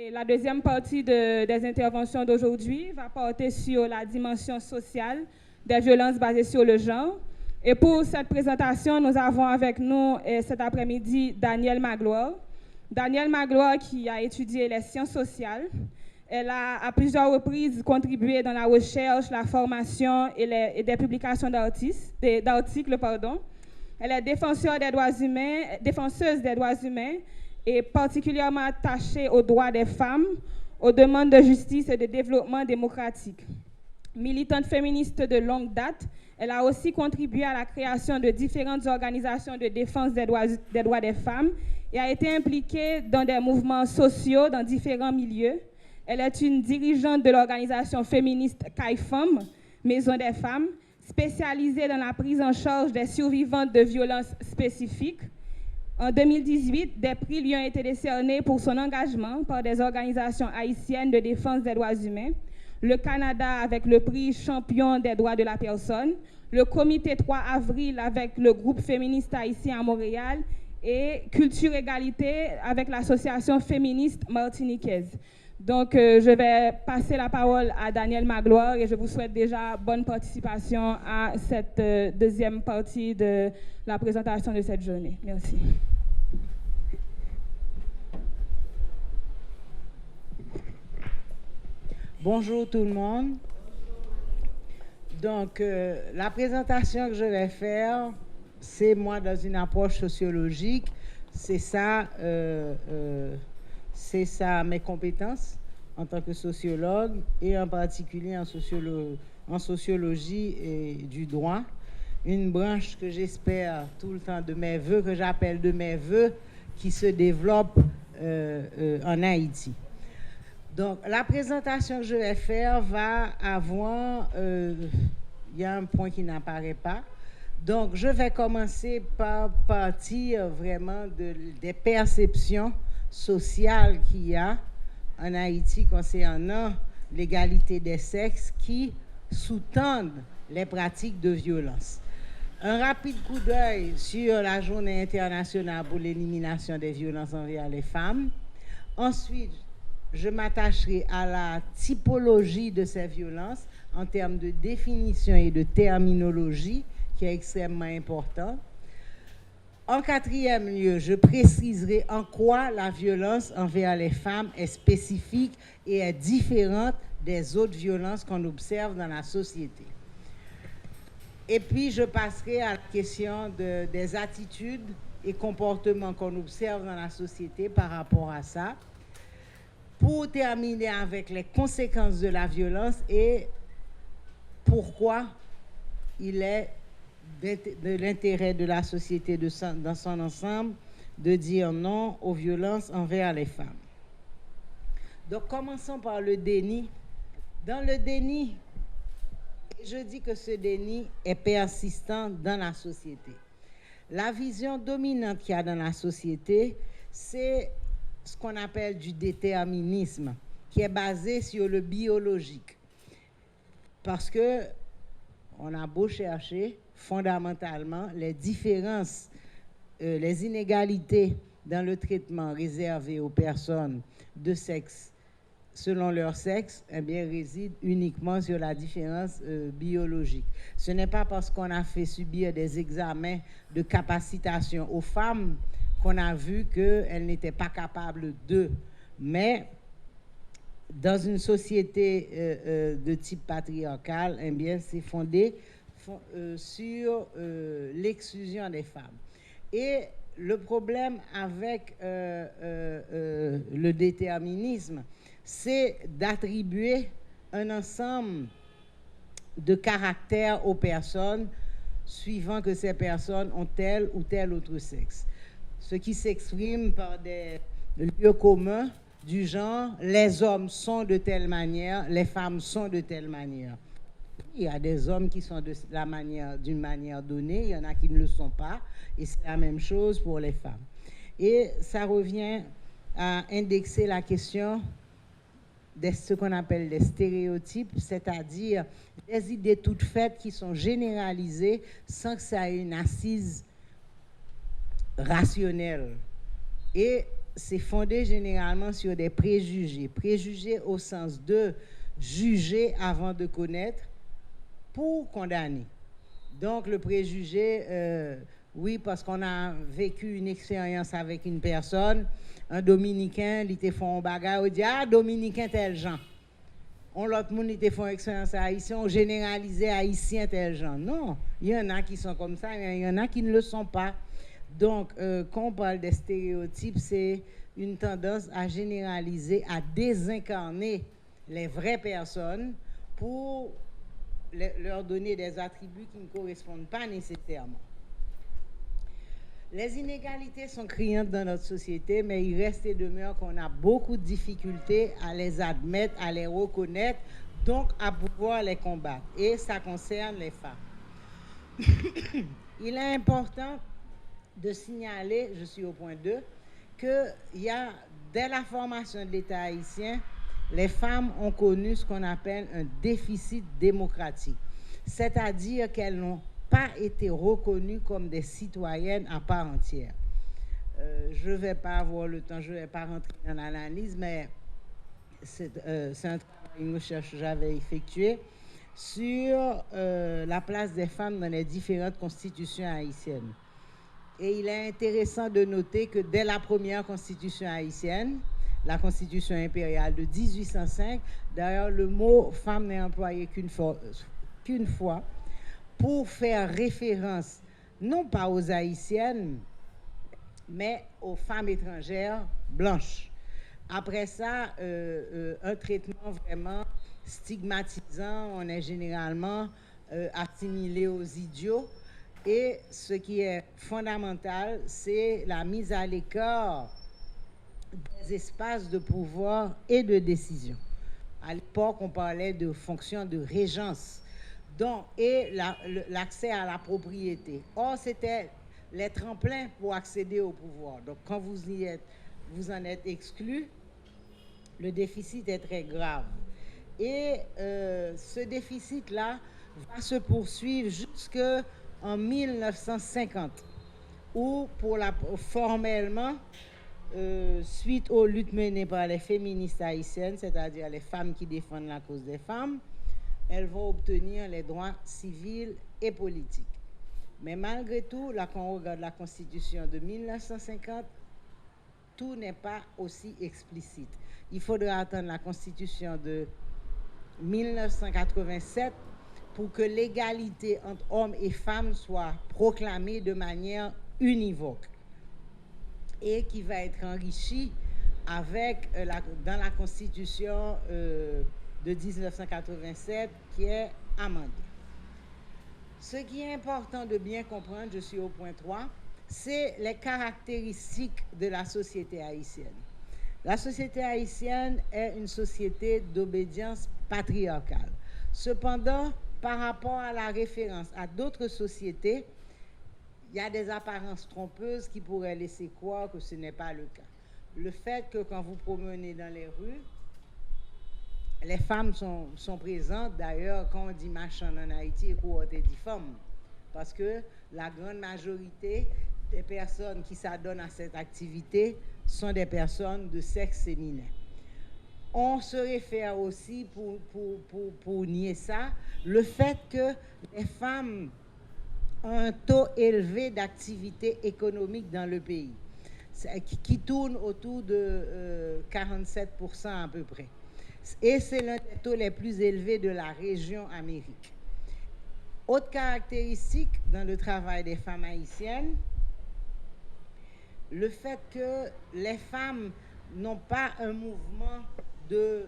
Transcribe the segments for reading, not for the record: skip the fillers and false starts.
Et la deuxième partie des interventions d'aujourd'hui va porter sur la dimension sociale des violences basées sur le genre. Et pour cette présentation, nous avons avec nous cet après-midi Danielle Magloire. Danielle Magloire qui a étudié les sciences sociales. Elle a à plusieurs reprises contribué dans la recherche, la formation et des publications d'articles. Elle est défenseuse des droits humains et particulièrement attachée aux droits des femmes, aux demandes de justice et de développement démocratique. Militante féministe de longue date, elle a aussi contribué à la création de différentes organisations de défense des droits des femmes et a été impliquée dans des mouvements sociaux dans différents milieux. Elle est une dirigeante de l'organisation féministe CAIFEM, Maison des femmes, spécialisée dans la prise en charge des survivantes de violences spécifiques. En 2018, des prix lui ont été décernés pour son engagement par des organisations haïtiennes de défense des droits humains. Le Canada avec le prix Champion des droits de la personne, le comité 3 avril avec le groupe féministe haïtien à Montréal et Culture Égalité avec l'association féministe martiniquaise. Donc, je vais passer la parole à Danielle Magloire et je vous souhaite déjà bonne participation à cette deuxième partie de la présentation de cette journée. Merci. Bonjour tout le monde. Donc, la présentation que je vais faire, c'est moi dans une approche sociologique. C'est ça mes compétences en tant que sociologue et en particulier en sociologie et du droit. Une branche que j'espère tout le temps de mes voeux, que j'appelle de mes voeux, qui se développe en Haïti. Donc, la présentation que je vais faire va avoir... il y a un point qui n'apparaît pas. Donc, je vais commencer par partir vraiment des perceptions sociales qu'il y a en Haïti concernant l'égalité des sexes qui sous-tendent les pratiques de violence. Un rapide coup d'œil sur la Journée internationale pour l'élimination des violences envers les femmes. Ensuite, je m'attacherai à la typologie de ces violences en termes de définition et de terminologie, qui est extrêmement importante. En quatrième lieu, je préciserai en quoi la violence envers les femmes est spécifique et est différente des autres violences qu'on observe dans la société. Et puis, je passerai à la question des attitudes et comportements qu'on observe dans la société par rapport à ça, pour terminer avec les conséquences de la violence et pourquoi il est de l'intérêt de la société dans son ensemble de dire non aux violences envers les femmes. Donc, commençons par le déni. Dans le déni, je dis que ce déni est persistant dans la société. La vision dominante qu'il y a dans la société, c'est ce qu'on appelle du déterminisme, qui est basé sur le biologique. Parce que on a beau chercher, fondamentalement, les différences, les inégalités dans le traitement réservé aux personnes de sexe, selon leur sexe, eh bien, résident uniquement sur la différence biologique. Ce n'est pas parce qu'on a fait subir des examens de capacitation aux femmes qu'on a vu qu'elles n'étaient pas capables d'eux. Mais dans une société de type patriarcal, eh bien, c'est fondé sur l'exclusion des femmes. Et le problème avec le déterminisme, c'est d'attribuer un ensemble de caractères aux personnes suivant que ces personnes ont tel ou tel autre sexe. Ce qui s'exprime par des lieux communs du genre les hommes sont de telle manière, les femmes sont de telle manière. Il y a des hommes qui sont d'une manière donnée, il y en a qui ne le sont pas, et c'est la même chose pour les femmes. Et ça revient à indexer la question de ce qu'on appelle les stéréotypes, c'est-à-dire des idées toutes faites qui sont généralisées sans que ça ait une assise rationnelle. Et c'est fondé généralement sur des préjugés. Préjugés au sens de juger avant de connaître pour condamner. Donc, le préjugé, oui, parce qu'on a vécu une expérience avec une personne, un Dominicain, il te fait un bagage, on dit, ah, Dominicain tel genre. On l'autre monde, il te fait une expérience haïtien, on généralisait haïtien tel genre. Non, il y en a qui sont comme ça, il y en a qui ne le sont pas. Donc, quand on parle des stéréotypes, c'est une tendance à généraliser, à désincarner les vraies personnes pour leur donner des attributs qui ne correspondent pas nécessairement. Les inégalités sont criantes dans notre société, mais il reste et demeure qu'on a beaucoup de difficultés à les admettre, à les reconnaître, donc à pouvoir les combattre. Et ça concerne les femmes. Il est important de signaler, je suis au point 2, qu'il y a, dès la formation de l'État haïtien, les femmes ont connu ce qu'on appelle un déficit démocratique, c'est-à-dire qu'elles n'ont pas été reconnues comme des citoyennes à part entière. Je ne vais pas avoir le temps, je ne vais pas rentrer dans l'analyse, mais c'est une recherche que j'avais effectuée sur la place des femmes dans les différentes constitutions haïtiennes. Et il est intéressant de noter que dès la première constitution haïtienne, la constitution impériale de 1805, d'ailleurs le mot femme n'est employé qu'une fois, pour faire référence non pas aux haïtiennes, mais aux femmes étrangères blanches. Après ça, un traitement vraiment stigmatisant, on est généralement assimilé aux idiots. Et ce qui est fondamental, c'est la mise à l'écart des espaces de pouvoir et de décision. À l'époque, on parlait de fonction de régence, donc, et l'accès à la propriété. Or, c'était les tremplins pour accéder au pouvoir. Donc, quand vous en êtes exclu, le déficit est très grave. Et ce déficit-là va se poursuivre jusqu'en 1950, où formellement, suite aux luttes menées par les féministes haïtiennes, c'est-à-dire les femmes qui défendent la cause des femmes, elles vont obtenir les droits civils et politiques. Mais malgré tout, là, quand on regarde la Constitution de 1950, tout n'est pas aussi explicite. Il faudra attendre la Constitution de 1987 pour que l'égalité entre hommes et femmes soit proclamée de manière univoque et qui va être enrichie avec dans la Constitution de 1987 qui est amendée. Ce qui est important de bien comprendre, je suis au point 3, c'est les caractéristiques de la société haïtienne. La société haïtienne est une société d'obédience patriarcale. Cependant, par rapport à la référence à d'autres sociétés, il y a des apparences trompeuses qui pourraient laisser croire que ce n'est pas le cas. Le fait que quand vous promenez dans les rues, les femmes sont présentes. D'ailleurs, quand on dit marchand en Haïti, on dit femmes. Parce que la grande majorité des personnes qui s'adonnent à cette activité sont des personnes de sexe féminin. On se réfère aussi, pour nier ça, le fait que les femmes ont un taux élevé d'activité économique dans le pays, qui tourne autour de 47% à peu près. Et c'est l'un des taux les plus élevés de la région Amérique. Autre caractéristique dans le travail des femmes haïtiennes, le fait que les femmes n'ont pas un mouvement de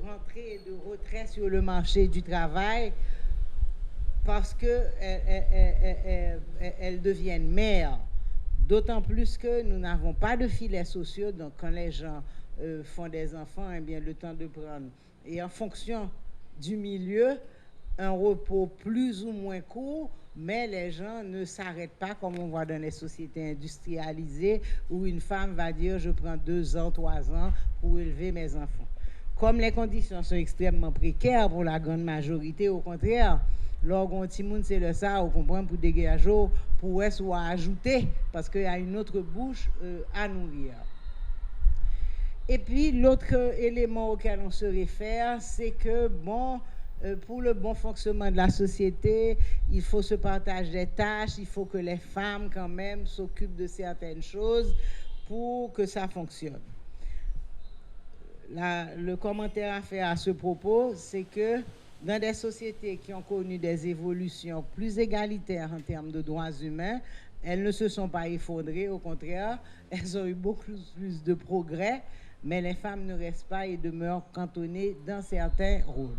rentrée et de retrait sur le marché du travail parce qu'elles deviennent mères. D'autant plus que nous n'avons pas de filets sociaux, donc quand les gens font des enfants, eh bien, le temps de prendre. Et en fonction du milieu, un repos plus ou moins court, mais les gens ne s'arrêtent pas comme on voit dans les sociétés industrialisées où une femme va dire « je prends 2 ans, 3 ans pour élever mes enfants ». Comme les conditions sont extrêmement précaires pour la grande majorité, au contraire, Lorsqu'on petit monde c'est le ça, on comprend pour dégager, pour soit ajouter, parce qu'il y a une autre bouche à nourrir. Et puis l'autre élément auquel on se réfère, c'est que bon, pour le bon fonctionnement de la société, il faut se partager des tâches, il faut que les femmes quand même s'occupent de certaines choses pour que ça fonctionne. Le commentaire à faire à ce propos, c'est que dans des sociétés qui ont connu des évolutions plus égalitaires en termes de droits humains, elles ne se sont pas effondrées, au contraire, elles ont eu beaucoup plus de progrès, mais les femmes ne restent pas et demeurent cantonnées dans certains rôles.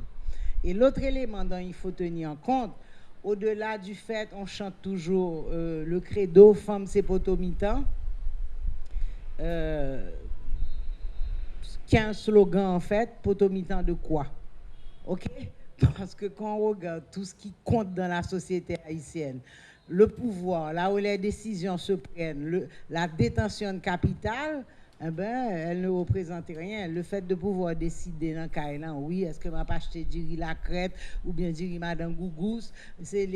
Et l'autre élément dont il faut tenir en compte, au-delà du fait, on chante toujours le credo « Femme, c'est potomitan », qui est un slogan en fait, potomitan de quoi? Ok? Parce que quand on regarde tout ce qui compte dans la société haïtienne, le pouvoir, là où les décisions se prennent, la détention de capital, eh ben, elle ne représente rien. Le fait de pouvoir décider dans Kailan, oui, est-ce que je vais acheter du riz la crête ou bien du riz madame Gougous, c'est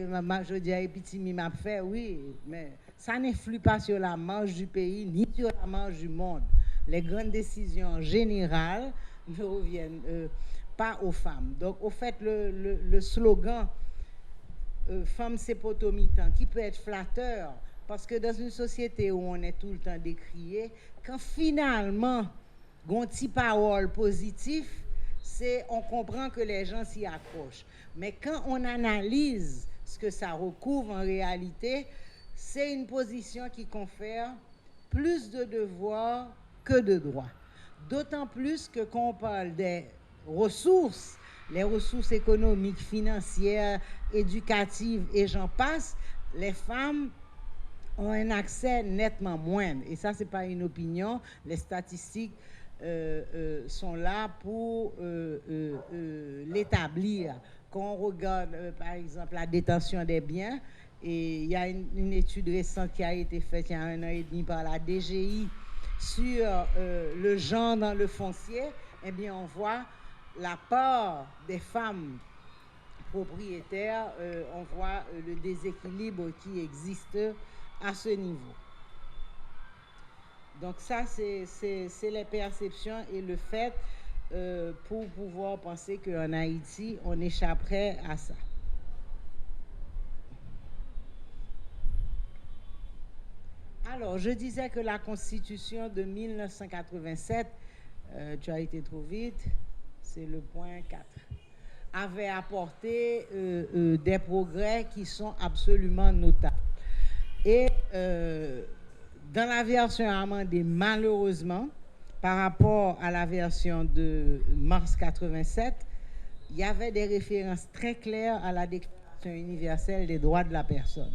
ma jodia et petit m'a fait, oui, mais ça n'influe pas sur la marge du pays ni sur la marge du monde. Les grandes décisions générales ne reviennent pas aux femmes. Donc, au fait, le slogan Femme c'est potomitan, qui peut être flatteur, parce que dans une société où on est tout le temps décrié, quand finalement, on petit parole positive, on comprend que les gens s'y accrochent. Mais quand on analyse ce que ça recouvre en réalité, c'est une position qui confère plus de devoirs que de droits. D'autant plus que quand on parle des ressources, les ressources économiques, financières, éducatives et j'en passe, les femmes ont un accès nettement moindre. Et ça, ce n'est pas une opinion. Les statistiques sont là pour l'établir. Quand on regarde, par exemple, la détention des biens, et il y a une étude récente qui a été faite il y a 1 an et demi par la DGI sur le genre dans le foncier, eh bien, on voit la part des femmes propriétaires, on voit le déséquilibre qui existe à ce niveau. Donc ça, c'est les perceptions et le fait pour pouvoir penser qu'en Haïti, on échapperait à ça. Alors, je disais que la Constitution de 1987, tu as été trop vite, c'est le point 4, avait apporté des progrès qui sont absolument notables. Et dans la version amendée, malheureusement, par rapport à la version de mars 87, il y avait des références très claires à la Déclaration universelle des droits de la personne.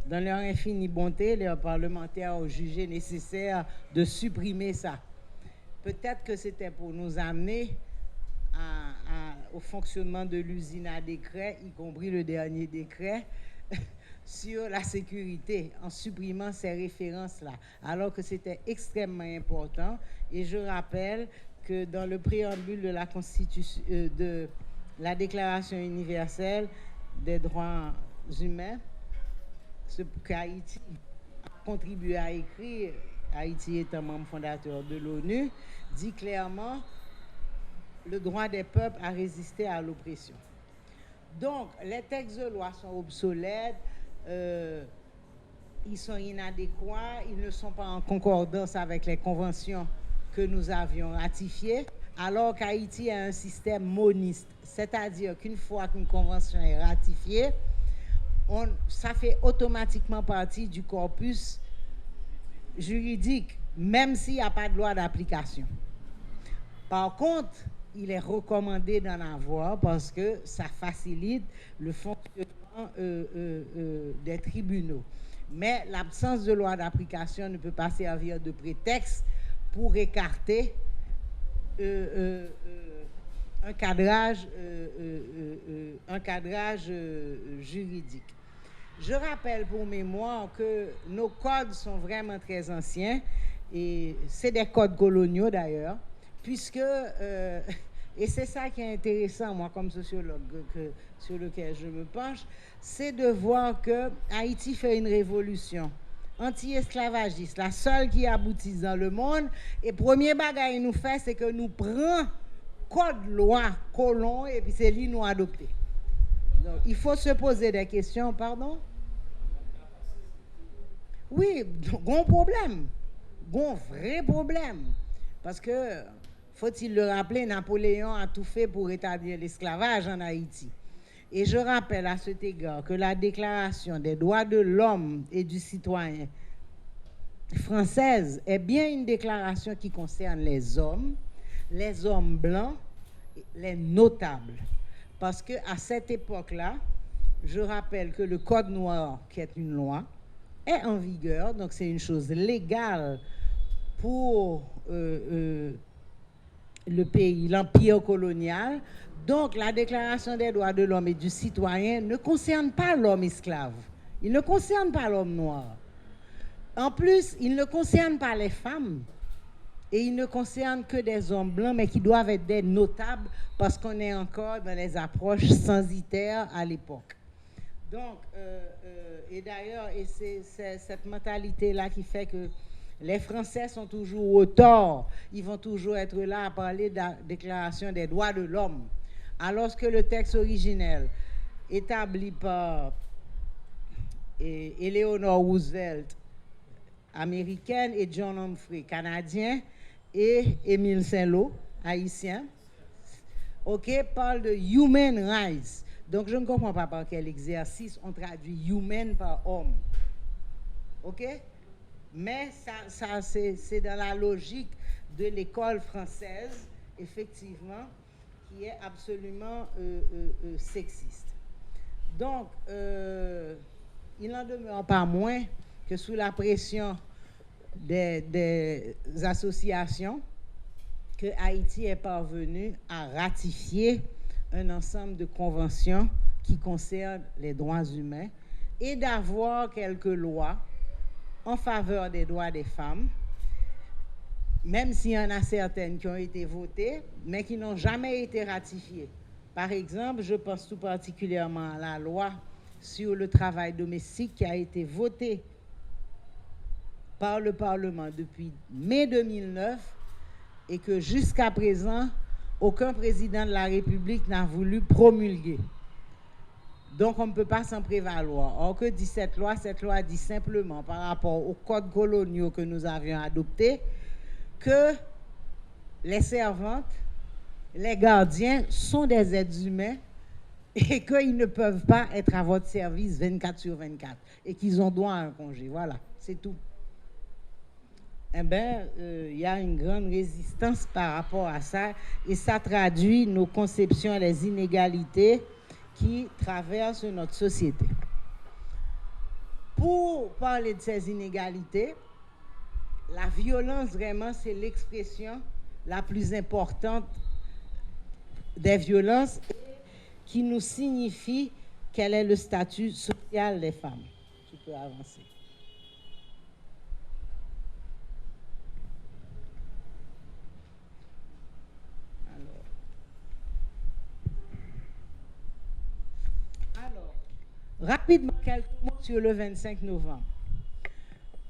Dans leur infinie bonté, les parlementaires ont jugé nécessaire de supprimer ça. Peut-être que c'était pour nous amener au fonctionnement de l'usine à décret, y compris le dernier décret, sur la sécurité, en supprimant ces références-là, alors que c'était extrêmement important. Et je rappelle que dans le préambule de la Constitution, de la Déclaration universelle des droits humains, ce qu'Haïti a contribué à écrire, Haïti étant membre fondateur de l'ONU, dit clairement le droit des peuples à résister à l'oppression. Donc, les textes de loi sont obsolètes, ils sont inadéquats, ils ne sont pas en concordance avec les conventions que nous avions ratifiées, alors qu'Haïti a un système moniste, c'est-à-dire qu'une fois qu'une convention est ratifiée, ça fait automatiquement partie du corpus juridique, même s'il n'y a pas de loi d'application. Par contre, il est recommandé d'en avoir parce que ça facilite le fonctionnement des tribunaux. Mais l'absence de loi d'application ne peut pas servir de prétexte pour écarter un cadrage juridique. Je rappelle pour mémoire que nos codes sont vraiment très anciens et c'est des codes coloniaux d'ailleurs, puisque Et c'est ça qui est intéressant, moi, comme sociologue, sur lequel je me penche, c'est de voir que Haïti fait une révolution anti-esclavagiste, la seule qui aboutisse dans le monde. Et premier bagage nous fait, c'est que nous prenons code loi colon et puis c'est lui nous adopter. Donc, il faut se poser des questions, pardon? Oui, bon problème, bon vrai problème. Parce que, faut-il le rappeler, Napoléon a tout fait pour établir l'esclavage en Haïti. Et je rappelle à cet égard que la Déclaration des droits de l'homme et du citoyen française est bien une déclaration qui concerne les hommes blancs, les notables. Parce qu'à cette époque-là, je rappelle que le Code noir, qui est une loi, est en vigueur, donc c'est une chose légale pour le pays, l'empire colonial. Donc la Déclaration des droits de l'homme et du citoyen ne concerne pas l'homme esclave, il ne concerne pas l'homme noir. En plus, il ne concerne pas les femmes et il ne concerne que des hommes blancs, mais qui doivent être des notables parce qu'on est encore dans les approches censitaires à l'époque. Donc, et d'ailleurs, et c'est cette mentalité-là qui fait que les Français sont toujours au tort. Ils vont toujours être là à parler de la Déclaration des droits de l'homme. Alors que le texte originel, établi par Eleanor Roosevelt, américaine, et John Humphrey, canadien, et Émile Saint-Lô, haïtien, parle de human rights. Donc, je ne comprends pas par quel exercice on traduit human par homme. Mais ça c'est dans la logique de l'école française, effectivement, qui est absolument sexiste. Donc, il n'en demeure pas moins que sous la pression des associations, que Haïti est parvenu à ratifier un ensemble de conventions qui concernent les droits humains et d'avoir quelques lois en faveur des droits des femmes, même s'il y en a certaines qui ont été votées, mais qui n'ont jamais été ratifiées. Par exemple, je pense tout particulièrement à la loi sur le travail domestique qui a été votée par le Parlement depuis mai 2009 et que jusqu'à présent, aucun président de la République n'a voulu promulguer. Donc, on ne peut pas s'en prévaloir. Or, que dit cette loi? Cette loi dit simplement, par rapport aux codes coloniaux que nous avions adoptés, que les servantes, les gardiens sont des êtres humains et qu'ils ne peuvent pas être à votre service 24/24 et qu'ils ont droit à un congé. Voilà, c'est tout. Eh bien, y a une grande résistance par rapport à ça et ça traduit nos conceptions et les inégalités qui traversent notre société. Pour parler de ces inégalités, la violence, vraiment, c'est l'expression la plus importante des violences qui nous signifie quel est le statut social des femmes. Tu peux avancer. Alors, rapidement, quelques mots sur le 25 novembre.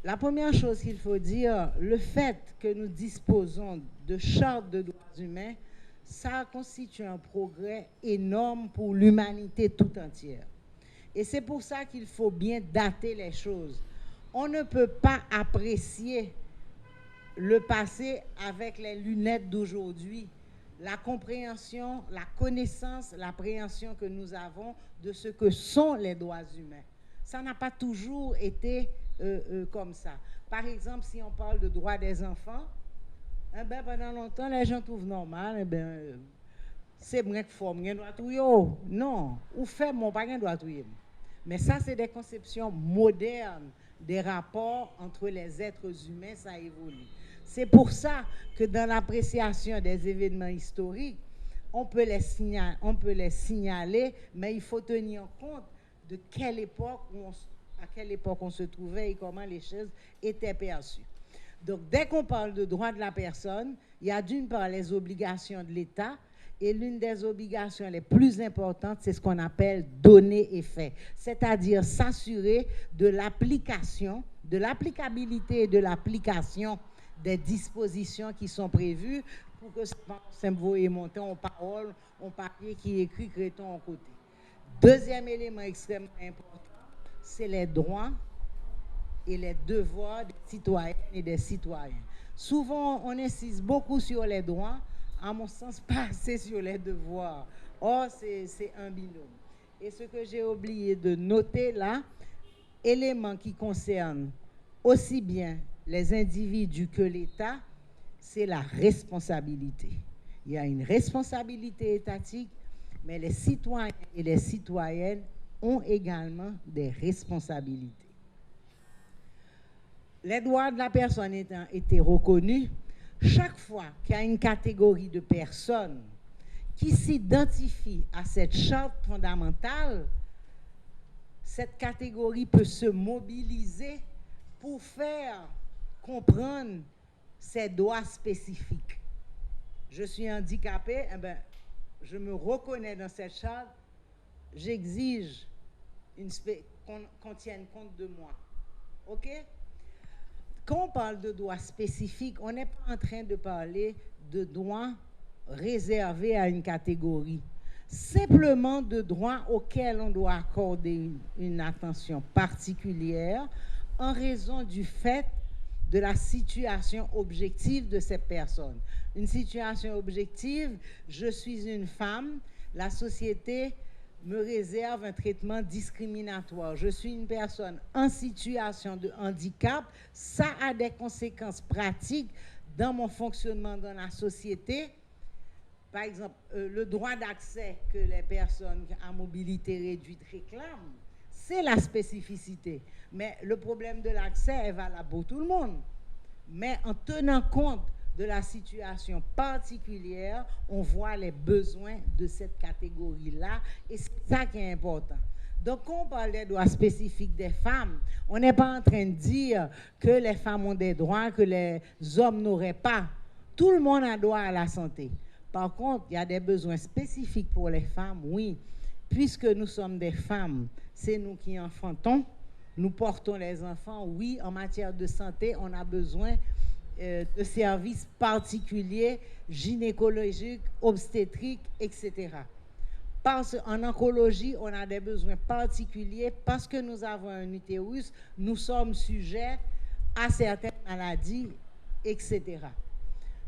La première chose qu'il faut dire, le fait que nous disposons de chartes de droits humains, ça constitue un progrès énorme pour l'humanité tout entière. Et c'est pour ça qu'il faut bien dater les choses. On ne peut pas apprécier le passé avec les lunettes d'aujourd'hui. La compréhension, la connaissance, l'appréhension que nous avons de ce que sont les droits humains. Ça n'a pas toujours été comme ça. Par exemple, si on parle de droits des enfants, pendant longtemps, les gens trouvent normal, c'est vrai qu'il faut un droit tout yo. Non, ou fait mon pas un droit tout. Mais ça, c'est des conceptions modernes des rapports entre les êtres humains, ça évolue. C'est pour ça que dans l'appréciation des événements historiques, on peut les signaler, mais il faut tenir compte de à quelle époque on se trouvait et comment les choses étaient perçues. Donc, dès qu'on parle de droits de la personne, il y a d'une part les obligations de l'État Et l'une des obligations les plus importantes, c'est ce qu'on appelle donner effet, c'est-à-dire s'assurer de l'application, de l'applicabilité et de l'application des dispositions qui sont prévues pour que ça me monter en parole, en papier qui est écrit, créton en côté. Deuxième élément extrêmement important, c'est les droits et les devoirs des citoyennes et des citoyens. Souvent, on insiste beaucoup sur les droits, à mon sens, pas assez sur les devoirs. Or, c'est un binôme. Et ce que j'ai oublié de noter là, élément qui concerne aussi bien les individus que l'État, c'est la responsabilité. Il y a une responsabilité étatique, mais les citoyens et les citoyennes ont également des responsabilités. Les droits de la personne étant été reconnus, chaque fois qu'il y a une catégorie de personnes qui s'identifient à cette charte fondamentale, cette catégorie peut se mobiliser pour faire comprendre ses droits spécifiques. Je suis handicapé, je me reconnais dans cette charte, j'exige qu'on tienne compte de moi. OK? Quand on parle de droits spécifiques, on n'est pas en train de parler de droits réservés à une catégorie. Simplement de droits auxquels on doit accorder une attention particulière en raison du fait de la situation objective de ces personnes. Une situation objective, je suis une femme, la société me réserve un traitement discriminatoire. Je suis une personne en situation de handicap, ça a des conséquences pratiques dans mon fonctionnement dans la société. Par exemple, le droit d'accès que les personnes à mobilité réduite réclament, c'est la spécificité. Mais le problème de l'accès est valable pour tout le monde. Mais en tenant compte de la situation particulière, on voit les besoins de cette catégorie-là et c'est ça qui est important. Donc, quand on parle des droits spécifiques des femmes, on n'est pas en train de dire que les femmes ont des droits que les hommes n'auraient pas. Tout le monde a droit à la santé. Par contre, il y a des besoins spécifiques pour les femmes, oui. Puisque nous sommes des femmes, c'est nous qui enfantons, nous portons les enfants, oui, en matière de santé, on a besoin de services particuliers, gynécologiques, obstétriques, etc. En oncologie, on a des besoins particuliers parce que nous avons un utérus, nous sommes sujets à certaines maladies, etc.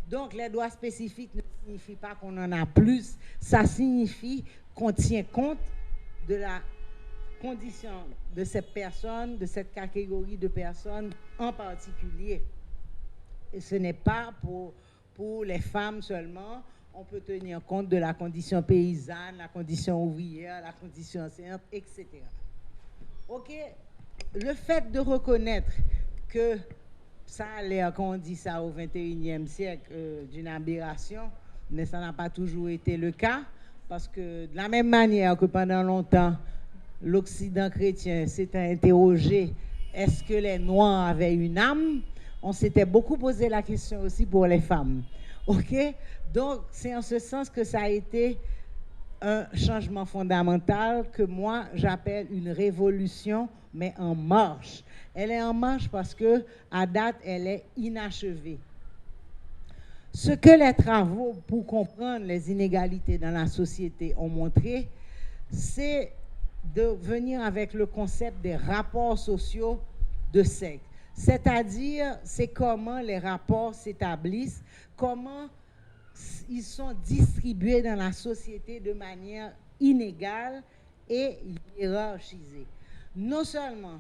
Donc, les droits spécifiques ne signifient pas qu'on en a plus, ça signifie qu'on tient compte de la condition de cette personne, de cette catégorie de personnes en particulier. Et ce n'est pas pour les femmes seulement, on peut tenir compte de la condition paysanne, la condition ouvrière, la condition enseignante, etc. OK, le fait de reconnaître que ça a l'air, quand on dit ça au XXIe siècle, d'une aberration, mais ça n'a pas toujours été le cas, parce que de la même manière que pendant longtemps, l'Occident chrétien s'était interrogé, est-ce que les Noirs avaient une âme? On s'était beaucoup posé la question aussi pour les femmes. OK? Donc, c'est en ce sens que ça a été un changement fondamental que moi, j'appelle une révolution, mais en marche. Elle est en marche parce que, à date, elle est inachevée. Ce que les travaux pour comprendre les inégalités dans la société ont montré, c'est de venir avec le concept des rapports sociaux de sexe. C'est-à-dire, c'est comment les rapports s'établissent, comment ils sont distribués dans la société de manière inégale et hiérarchisée. Non seulement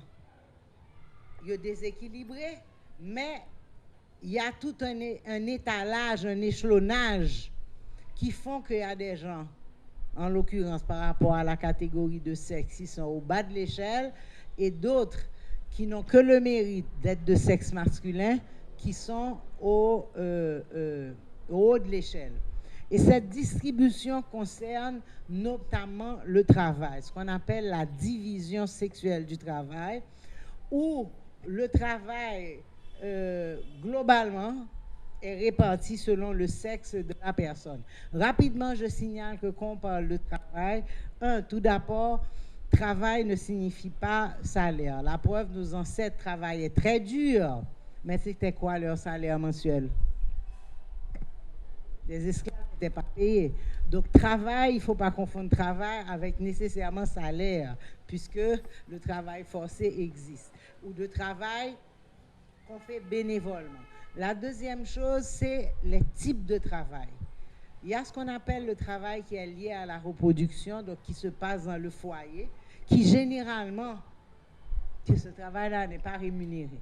il y a déséquilibré, mais il y a tout un étalage, un échelonnage qui font qu'il y a des gens, en l'occurrence par rapport à la catégorie de sexe, qui sont au bas de l'échelle, et d'autres qui n'ont que le mérite d'être de sexe masculin, qui sont au haut de l'échelle. Et cette distribution concerne notamment le travail, ce qu'on appelle la division sexuelle du travail, où le travail, globalement, est réparti selon le sexe de la personne. Rapidement, je signale que quand on parle de travail, tout d'abord, travail ne signifie pas salaire. La preuve, nos ancêtres travaillaient très dur, mais c'était quoi leur salaire mensuel? Les esclaves n'étaient pas payés. Donc, travail, il ne faut pas confondre travail avec nécessairement salaire, puisque le travail forcé existe, ou de travail qu'on fait bénévolement. La deuxième chose, c'est les types de travail. Il y a ce qu'on appelle le travail qui est lié à la reproduction, donc qui se passe dans le foyer, qui généralement, ce travail-là n'est pas rémunéré.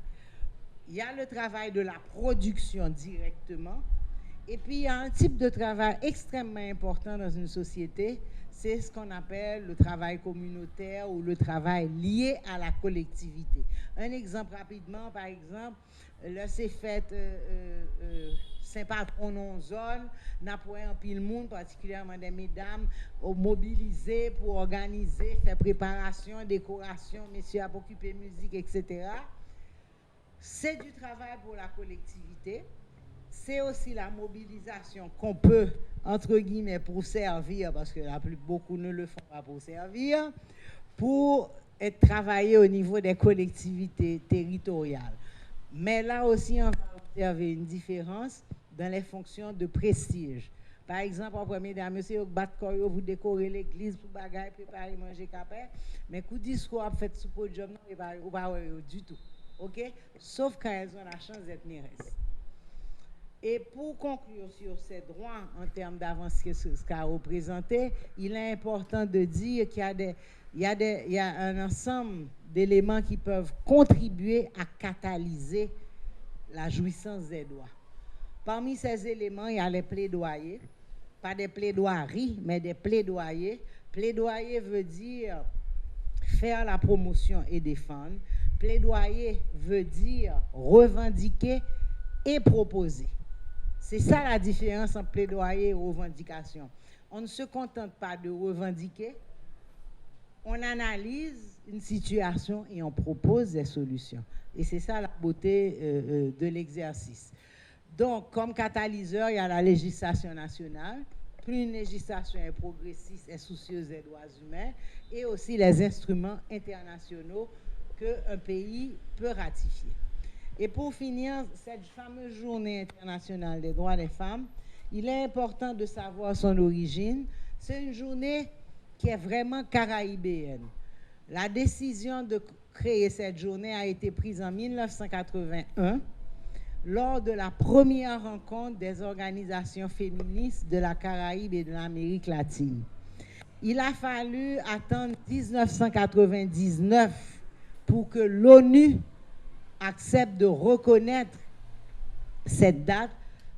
Il y a le travail de la production directement, et puis il y a un type de travail extrêmement important dans une société, c'est ce qu'on appelle le travail communautaire ou le travail lié à la collectivité. Un exemple rapidement, par exemple, là c'est fait Saint-Patron non zone, n'a pas un pile monde, particulièrement des mesdames, mobilisées pour organiser, faire préparation, décoration, messieurs à occuper musique, etc. C'est du travail pour la collectivité. C'est aussi la mobilisation qu'on peut, entre guillemets, pour servir, parce que beaucoup ne le font pas pour servir, pour être travaillé au niveau des collectivités territoriales. Mais là aussi, on va observer une différence dans les fonctions de prestige. Par exemple, en premier dame, monsieur, vous décorez l'église pour bagaille, préparer, manger, capé, mais coup discours a fait sous podium, non, vous pas du tout. OK? Sauf quand elles ont la chance d'être mairesses. Et pour conclure sur ces droits en termes d'avance que ce qu'a représenté, il est important de dire qu'il y a un ensemble d'éléments qui peuvent contribuer à catalyser la jouissance des droits. Parmi ces éléments, il y a les plaidoyers, pas des plaidoiries, mais des plaidoyers. Plaidoyer veut dire faire la promotion et défendre. Plaidoyer veut dire revendiquer et proposer. C'est ça la différence entre plaidoyer et revendication. On ne se contente pas de revendiquer, on analyse une situation et on propose des solutions. Et c'est ça la beauté de l'exercice. Donc, comme catalyseur, il y a la législation nationale. Plus une législation est progressiste et soucieuse des droits humains, et aussi les instruments internationaux qu'un pays peut ratifier. Et pour finir, cette fameuse journée internationale des droits des femmes, il est important de savoir son origine. C'est une journée qui est vraiment caraïbéenne. La décision de créer cette journée a été prise en 1981 lors de la première rencontre des organisations féministes de la Caraïbe et de l'Amérique latine. Il a fallu attendre 1999 pour que l'ONU accepte de reconnaître cette date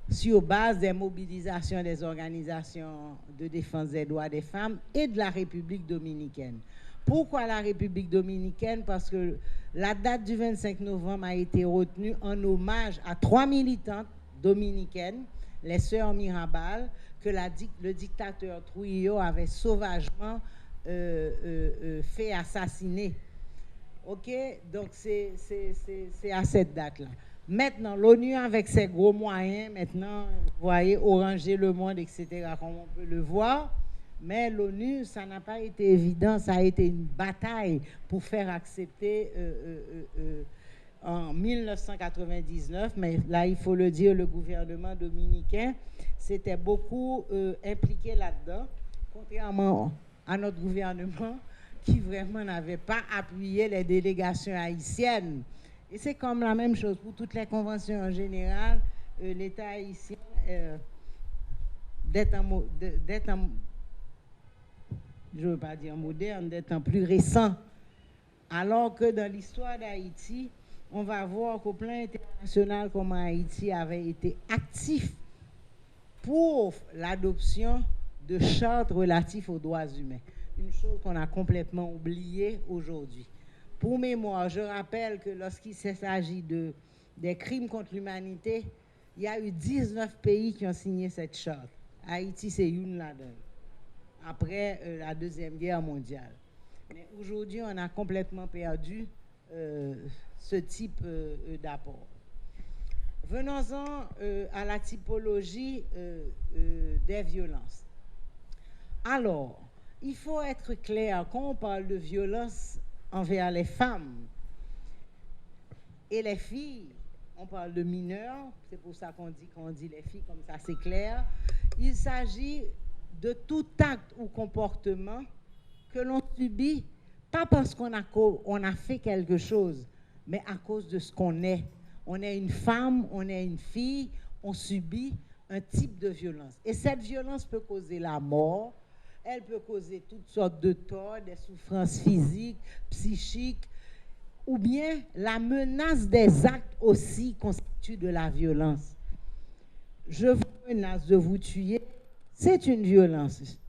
sur base des mobilisations des organisations de défense des droits des femmes et de la République dominicaine. Pourquoi la République dominicaine? Parce que la date du 25 novembre a été retenue en hommage à 3 militantes dominicaines, les sœurs Mirabal, que le dictateur Trujillo avait sauvagement fait assassiner. OK? Donc, c'est à cette date-là. Maintenant, l'ONU, avec ses gros moyens, maintenant, vous voyez, oranger le monde, etc., comme on peut le voir. Mais l'ONU, ça n'a pas été évident, ça a été une bataille pour faire accepter en 1999. Mais là, il faut le dire, le gouvernement dominicain s'était beaucoup impliqué là-dedans, contrairement à notre gouvernement, qui vraiment n'avait pas appuyé les délégations haïtiennes. Et c'est comme la même chose pour toutes les conventions en général. L'État haïtien, d'être je ne veux pas dire moderne, d'être plus récent. Alors que dans l'histoire d'Haïti, on va voir qu'au plan international, comment Haïti avait été actif pour l'adoption de chartes relatives aux droits humains. Une chose qu'on a complètement oubliée aujourd'hui. Pour mémoire, je rappelle que lorsqu'il s'agit des crimes contre l'humanité, il y a eu 19 pays qui ont signé cette charte. Haïti, c'est une là-dedans, après la Deuxième Guerre mondiale. Mais aujourd'hui, on a complètement perdu ce type d'apport. Venons-en à la typologie des violences. Alors, il faut être clair, quand on parle de violence envers les femmes et les filles, on parle de mineurs, c'est pour ça qu'on dit les filles, comme ça c'est clair. Il s'agit de tout acte ou comportement que l'on subit, pas parce qu'on a fait quelque chose, mais à cause de ce qu'on est. On est une femme, on est une fille, on subit un type de violence. Et cette violence peut causer la mort, elle peut causer toutes sortes de torts, des souffrances physiques, psychiques, ou bien la menace des actes aussi constitue de la violence. Je vous menace de vous tuer, c'est une violence.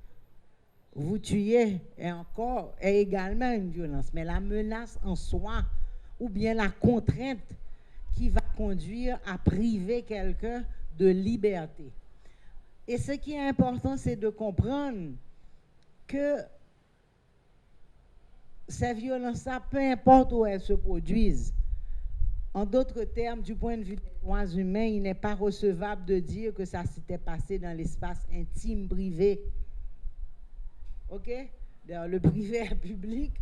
Vous tuer est également une violence, mais la menace en soi, ou bien la contrainte qui va conduire à priver quelqu'un de liberté. Et ce qui est important, c'est de comprendre que ces violences-là, peu importe où elles se produisent, en d'autres termes, du point de vue des droits humains, il n'est pas recevable de dire que ça s'était passé dans l'espace intime, privé. OK? D'ailleurs, le privé est public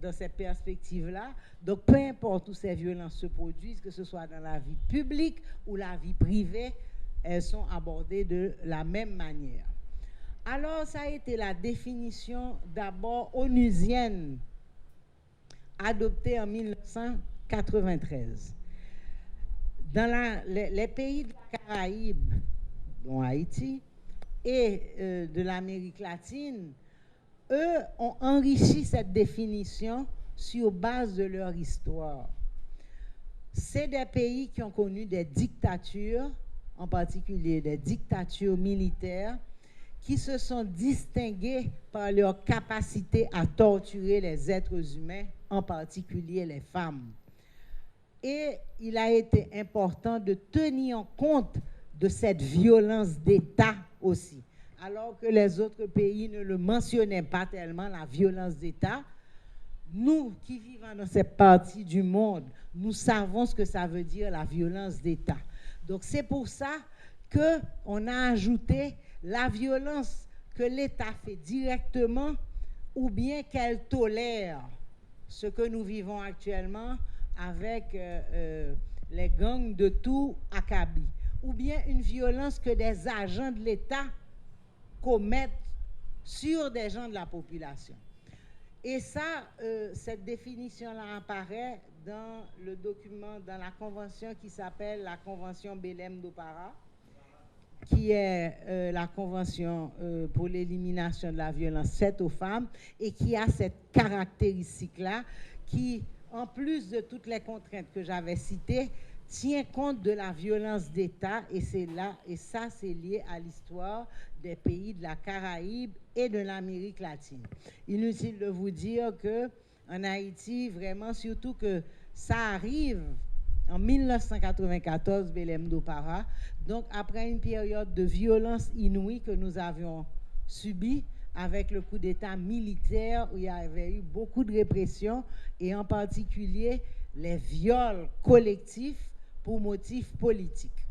dans cette perspective-là. Donc, peu importe où ces violences se produisent, que ce soit dans la vie publique ou la vie privée, elles sont abordées de la même manière. Alors, ça a été la définition d'abord onusienne, adoptée en 1993. Dans les pays de la Caraïbe, dont Haïti, et de l'Amérique latine, eux ont enrichi cette définition sur base de leur histoire. C'est des pays qui ont connu des dictatures, en particulier des dictatures militaires, qui se sont distingués par leur capacité à torturer les êtres humains, en particulier les femmes. Et il a été important de tenir compte de cette violence d'État aussi. Alors que les autres pays ne le mentionnaient pas tellement, la violence d'État, nous qui vivons dans cette partie du monde, nous savons ce que ça veut dire la violence d'État. Donc c'est pour ça qu'on a ajouté la violence que l'État fait directement ou bien qu'elle tolère, ce que nous vivons actuellement avec les gangs de tout Akabi, ou bien une violence que des agents de l'État commettent sur des gens de la population. Et ça, cette définition-là apparaît dans le document, dans la convention qui s'appelle la Convention Belém do Pará, qui est la convention pour l'élimination de la violence faite aux femmes et qui a cette caractéristique-là qui, en plus de toutes les contraintes que j'avais citées, tient compte de la violence d'État et ça, c'est lié à l'histoire des pays de la Caraïbe et de l'Amérique latine. Inutile de vous dire qu'en Haïti, vraiment, surtout que ça arrive en 1994, Belém do Pará, donc après une période de violence inouïe que nous avions subie avec le coup d'État militaire où il y avait eu beaucoup de répression et en particulier les viols collectifs pour motifs politiques.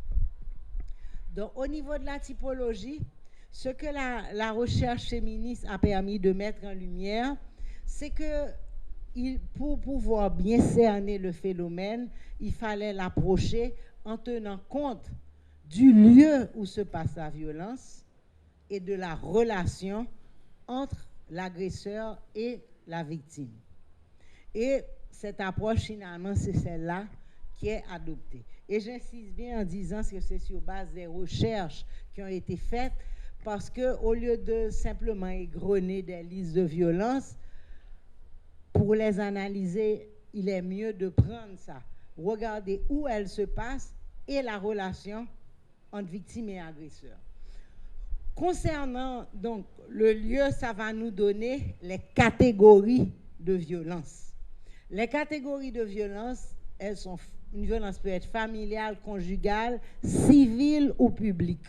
Donc au niveau de la typologie, ce que la recherche féministe a permis de mettre en lumière, c'est que pour pouvoir bien cerner le phénomène, il fallait l'approcher en tenant compte du lieu où se passe la violence et de la relation entre l'agresseur et la victime. Et cette approche, finalement, c'est celle-là qui est adoptée. Et j'insiste bien en disant que c'est sur base des recherches qui ont été faites, parce qu'au lieu de simplement égrener des listes de violence, pour les analyser, il est mieux de prendre ça, regarder où elle se passe et la relation entre victime et agresseur. Concernant donc le lieu, ça va nous donner les catégories de violence. Les catégories de violence, elles sont, une violence peut être familiale, conjugale, civile ou publique.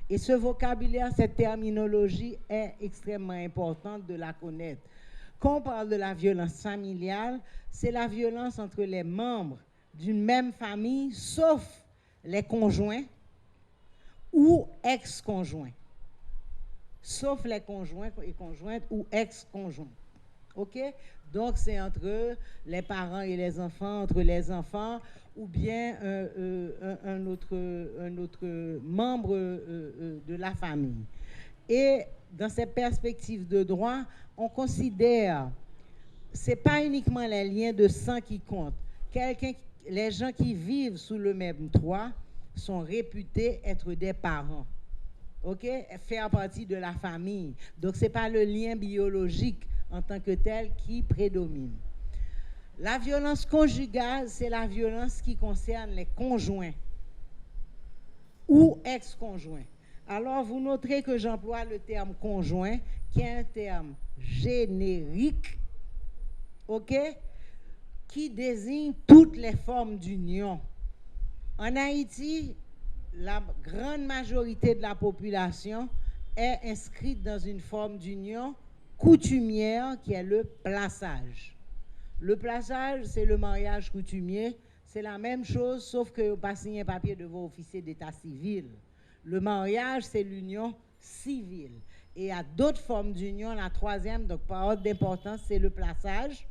Et ce vocabulaire, cette terminologie est extrêmement importante de la connaître. Quand on parle de la violence familiale, c'est la violence entre les membres d'une même famille, sauf les conjoints ou ex-conjoints. Sauf les conjoints et conjointes ou ex-conjoints. OK? Donc, c'est entre les parents et les enfants, entre les enfants, ou bien un autre membre de la famille. Et dans cette perspective de droit, on considère, c'est pas uniquement les liens de sang qui comptent. Les gens qui vivent sous le même toit sont réputés être des parents. OK? Faire partie de la famille. Donc, ce n'est pas le lien biologique en tant que tel qui prédomine. La violence conjugale, c'est la violence qui concerne les conjoints ou ex-conjoints. Alors, vous noterez que j'emploie le terme conjoint, qui est un terme générique, OK, qui désigne toutes les formes d'union. En Haïti, la grande majorité de la population est inscrite dans une forme d'union coutumière qui est le plaçage. Le plaçage, c'est le mariage coutumier. C'est la même chose, sauf que vous pas signé un papier devant officier d'état civil. Le mariage, c'est l'union civile. Et il y a d'autres formes d'union. La troisième, donc par ordre d'importance, c'est le plaçage.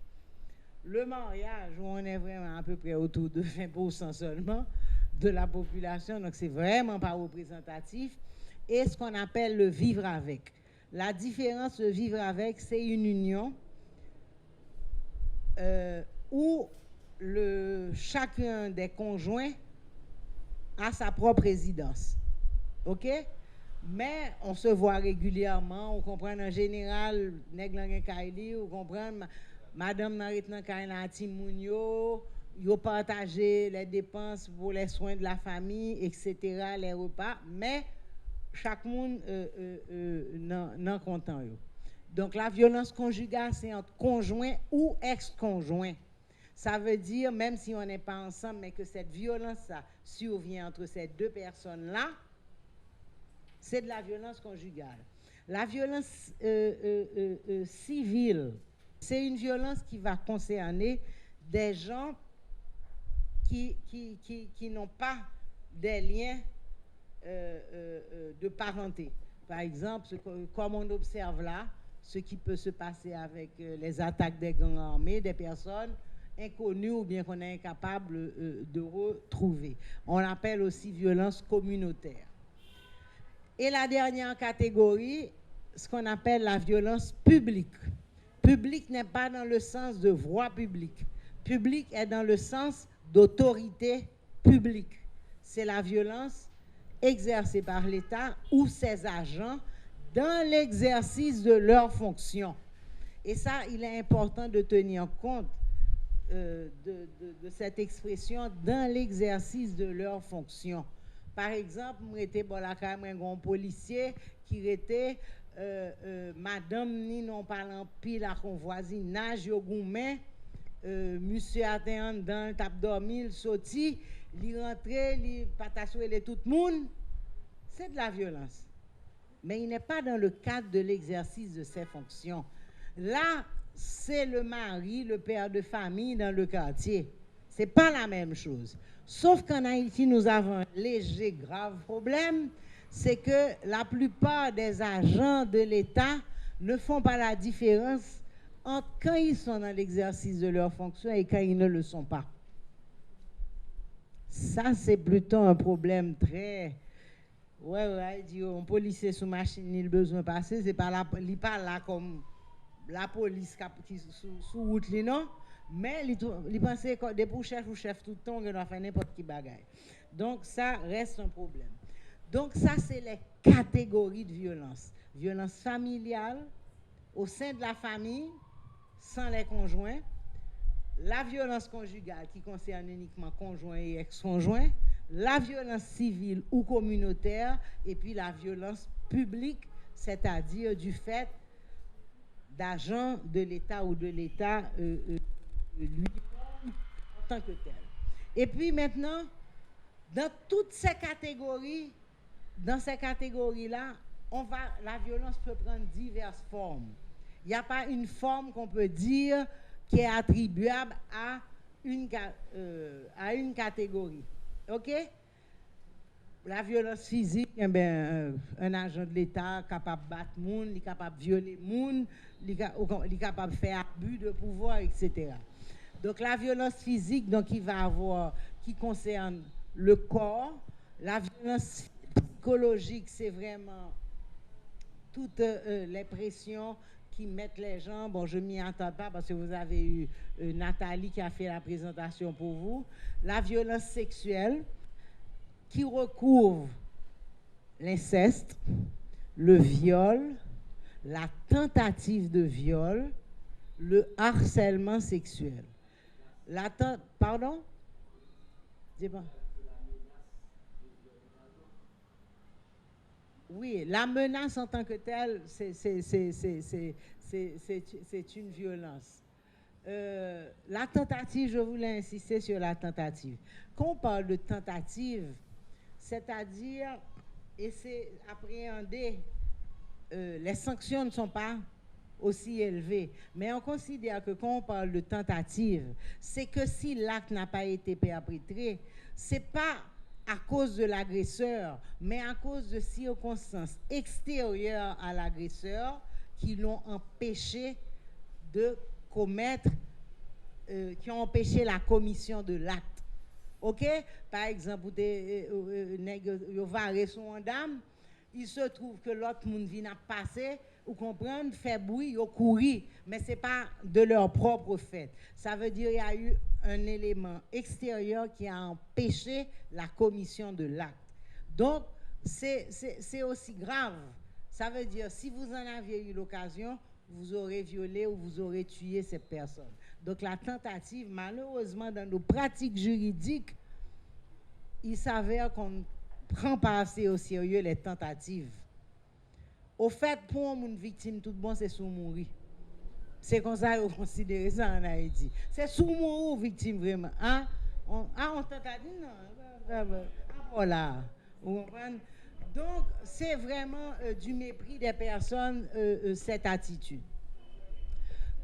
Le mariage, où on est vraiment à peu près autour de 20% seulement de la population, donc c'est vraiment pas représentatif. Et ce qu'on appelle le vivre avec. La différence de vivre avec, c'est une union où chacun des conjoints a sa propre résidence. OK? Mais on se voit régulièrement, on comprend en général, nèg lan gen kaili, on comprend madame nan ret nan kay nan ti moun yo partagé les dépenses pour les soins de la famille, etc., les repas, mais chaque monde nan content yo. Donc la violence conjugale, c'est entre conjoint ou ex-conjoint. Ça veut dire, même si on n'est pas ensemble, mais que cette violence-là survient entre ces deux personnes-là, c'est de la violence conjugale. La violence civile, c'est une violence qui va concerner des gens qui n'ont pas des liens de parenté. Par exemple, comme on observe là, ce qui peut se passer avec les attaques des gangs armés, des personnes inconnues ou bien qu'on est incapable de retrouver. On l'appelle aussi violence communautaire. Et la dernière catégorie, ce qu'on appelle la violence publique. Public n'est pas dans le sens de voie publique. Public est dans le sens d'autorité publique. C'est la violence exercée par l'État ou ses agents dans l'exercice de leurs fonctions. Et ça, il est important de tenir compte de cette expression dans l'exercice de leurs fonctions. Par exemple, moi j'étais un policier qui était madame ni non parlant pile à son voisinage yo goumé monsieur atteint dans tap dormi il sorti il rentré il patasoué tout le monde. C'est de la violence, mais il n'est pas dans le cadre de l'exercice de ses fonctions. Là, c'est le mari, le père de famille dans le quartier. C'est pas la même chose. Sauf qu'en Haïti, nous avons un léger, grave problème, c'est que la plupart des agents de l'État ne font pas la différence entre quand ils sont dans l'exercice de leurs fonctions et quand ils ne le sont pas. Ça, c'est plutôt un problème très... Ouais, il dit, un policier sous machine, il a besoin de passer, c'est pas là, il parle là comme la police qui sous route, non? Mais il pensait que des pour chef ou chef tout le temps, on doit faire n'importe qui bagaille. Donc, ça reste un problème. Donc, ça, c'est les catégories de violence. Violence familiale, au sein de la famille, sans les conjoints. La violence conjugale, qui concerne uniquement conjoints et ex-conjoints. La violence civile ou communautaire. Et puis, la violence publique, c'est-à-dire du fait d'agents de l'État ou de l'État lui en tant que tel. Et puis maintenant, dans toutes ces catégories, dans ces catégories-là, la violence peut prendre diverses formes. Il n'y a pas une forme qu'on peut dire qui est attribuable à à une catégorie. OK? La violence physique, eh ben, un agent de l'État capable de battre monde, il est capable de violer monde, il est capable de faire abus de pouvoir, etc. Donc la violence physique, donc il va avoir, qui concerne le corps. La violence psychologique, c'est vraiment toutes les pressions qui mettent les gens. Bon, je ne m'y attends pas parce que vous avez eu Nathalie qui a fait la présentation pour vous. La violence sexuelle qui recouvre l'inceste, le viol, la tentative de viol, le harcèlement sexuel. Pardon? Dis pas. Oui, la menace en tant que telle, c'est une violence. La tentative, je voulais insister sur la tentative. Quand on parle de tentative, c'est-à-dire, et c'est appréhender, les sanctions ne sont pas aussi élevées, mais on considère que quand on parle de tentative, c'est que si l'acte n'a pas été perpétré, c'est pas à cause de l'agresseur, mais à cause de circonstances extérieures à l'agresseur qui l'ont empêché de commettre, qui ont empêché la commission de l'acte. OK? Par exemple, vous varez son dame, il se trouve que l'autre monde vient passer, ou comprendre, fait bruit, ils couru, mais ce n'est pas de leur propre fait. Ça veut dire qu'il y a eu un élément extérieur qui a empêché la commission de l'acte. Donc, c'est aussi grave. Ça veut dire, si vous en aviez eu l'occasion, vous aurez violé ou vous aurez tué cette personne. Donc, la tentative, malheureusement, dans nos pratiques juridiques, il s'avère qu'on ne prend pas assez au sérieux les tentatives. Au fait, pour une victime, tout bon, c'est sous mourir. C'est comme ça qu'on considère ça en Haïti. C'est sous mourir victime, vraiment. Hein? On tentative, non. Voilà. Vous comprenez? Donc, c'est vraiment du mépris des personnes, cette attitude.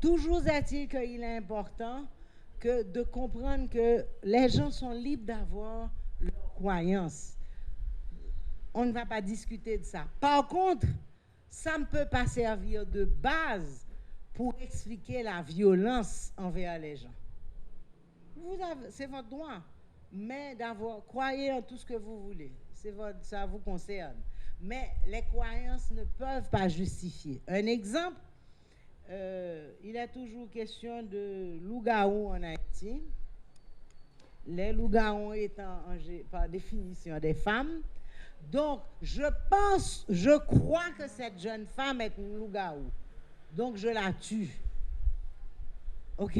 Toujours est-il qu'il est important de comprendre que les gens sont libres d'avoir leurs croyances. On ne va pas discuter de ça. Par contre, ça ne peut pas servir de base pour expliquer la violence envers les gens. C'est votre droit, mais croyez en tout ce que vous voulez. Ça vous concerne. Mais les croyances ne peuvent pas justifier. Un exemple, il est toujours question de loup-garou en Haïti. Les loups-garous étant par définition des femmes. Donc, je crois que cette jeune femme est une loup-garou. Donc, je la tue. OK?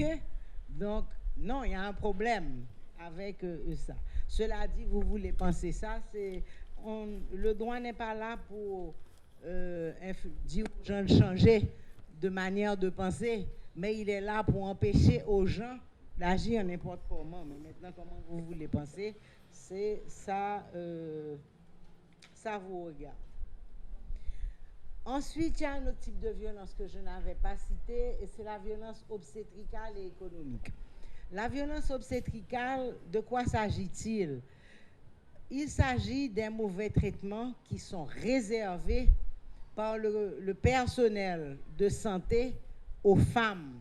Donc, non, il y a un problème avec ça. Cela dit, vous voulez penser ça, le droit n'est pas là pour dire aux gens de changer de manière de penser, mais il est là pour empêcher aux gens d'agir n'importe comment. Mais maintenant, comment vous voulez penser, c'est ça, ça vous regarde. Ensuite, il y a un autre type de violence que je n'avais pas cité, et c'est la violence obstétricale et économique. La violence obstétricale, de quoi s'agit-il? Il s'agit des mauvais traitements qui sont réservés par le personnel de santé aux femmes,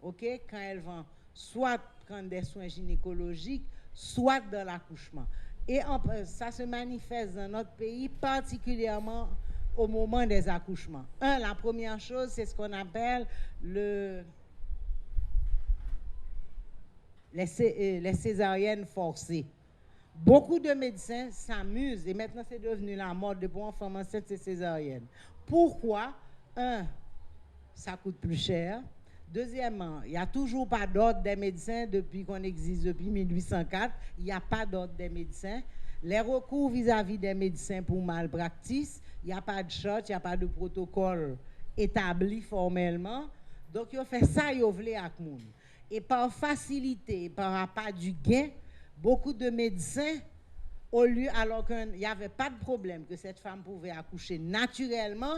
OK? Quand elles vont soit prendre des soins gynécologiques, soit dans l'accouchement. Et ça se manifeste dans notre pays, particulièrement au moment des accouchements. La première chose, c'est ce qu'on appelle les césariennes forcées. Beaucoup de médecins s'amusent, et maintenant c'est devenu la mode de pour une femme enceinte, c'est césarienne. Pourquoi? Ça coûte plus cher. Deuxièmement, il n'y a toujours pas d'ordre des médecins depuis qu'on existe depuis 1804. Il n'y a pas d'ordre des médecins. Les recours vis-à-vis des médecins pour malpractice, il n'y a pas de charte, il n'y a pas de protocole établi formellement. Donc, ils ont fait ça, ils ont voulu avec le monde. Et par facilité, par appât du gain, beaucoup de médecins, au lieu, alors qu'il n'y avait pas de problème, que cette femme pouvait accoucher naturellement,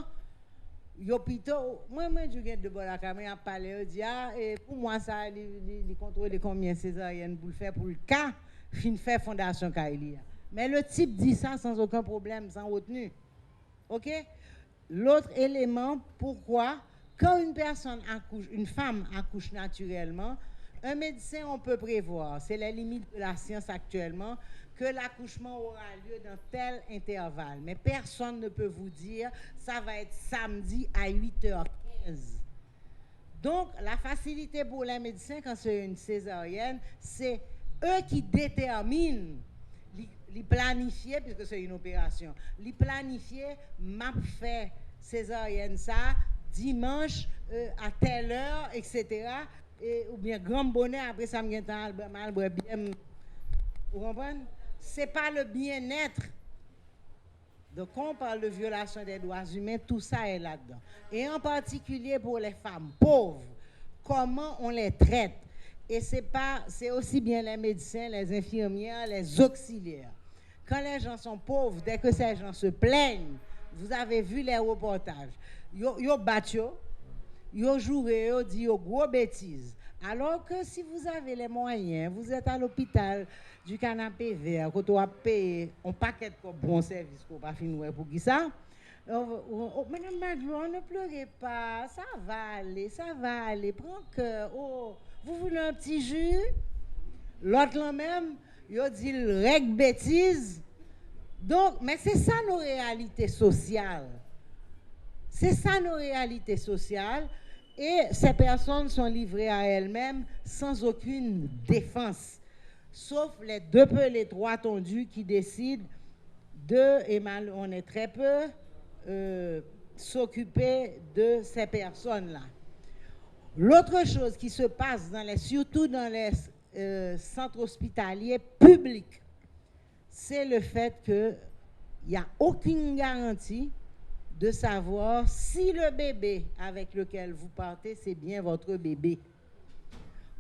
Yo plutôt moi je viens de bon la caméra parler dit et pour moi ça il contrôle combien césarienne pour le faire pour le cas fin faire fondation Kaili. Mais le type dit ça sans aucun problème, sans retenue. OK? L'autre élément, pourquoi quand une personne accouche, une femme accouche naturellement, un médecin on peut prévoir, c'est la limite de la science actuellement, que l'accouchement aura lieu dans tel intervalle. Mais personne ne peut vous dire ça va être samedi à 8h15. Donc, la facilité pour les médecins quand c'est une césarienne, c'est eux qui déterminent, les planifier, puisque c'est une opération, les planifier, m'a fait césarienne ça, dimanche à telle heure, etc. Ou bien grand bonnet, après ça me vient mal, bien. Vous comprenez? C'est pas le bien-être. Donc, quand on parle de violation des droits humains, tout ça est là-dedans. Et en particulier pour les femmes pauvres, comment on les traite. Et c'est aussi bien les médecins, les infirmières, les auxiliaires. Quand les gens sont pauvres, dès que ces gens se plaignent, vous avez vu les reportages, ils battent, ils jouent, ils disent gros bêtises. Alors que si vous avez les moyens, vous êtes à l'hôpital du canapé vert, quand on a payé un paquet de bons services qu'on va finir pour qui ça. Madame Madeleine, ne pleurez pas, ça va aller, prends cœur. Oh, vous voulez un petit jus? L'autre là même, il dit règle bêtise. Donc, mais c'est ça nos réalités sociales. C'est ça nos réalités sociales. Et ces personnes sont livrées à elles-mêmes sans aucune défense. Sauf les deux peu, les trois tondus qui décident et mal, on est très peu, s'occuper de ces personnes-là. L'autre chose qui se passe surtout dans les centres hospitaliers publics, c'est le fait qu'il n'y a aucune garantie de savoir si le bébé avec lequel vous partez, c'est bien votre bébé.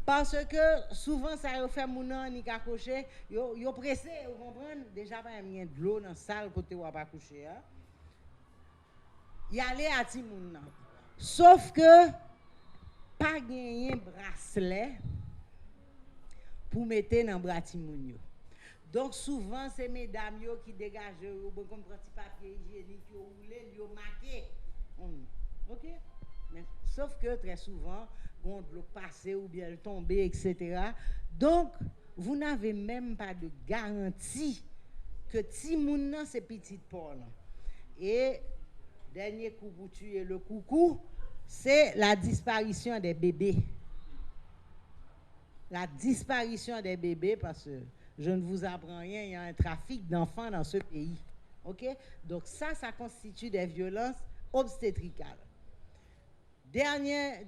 Parce que souvent, ça fait mon nom, ni qu'à coucher, yo pressé, vous comprenez? Déjà, pas de l'eau dans la salle côté où on va coucher. Il y a les à Timoun. Sauf que, pas gagner bracelet pour mettre dans le bras Timoun. Donc souvent c'est mesdames qui dégagent comme un petit papier hygiénique qui roulé, yo marqué. OK? Mais sauf que très souvent on le passer ou bien le tomber, etc. Donc vous n'avez même pas de garantie que Timoun c'est petit Paul. Et dernier coup pour tuer le coucou, c'est la disparition des bébés. La disparition des bébés parce que je ne vous apprends rien, il y a un trafic d'enfants dans ce pays. OK? Donc ça constitue des violences obstétricales. Dernier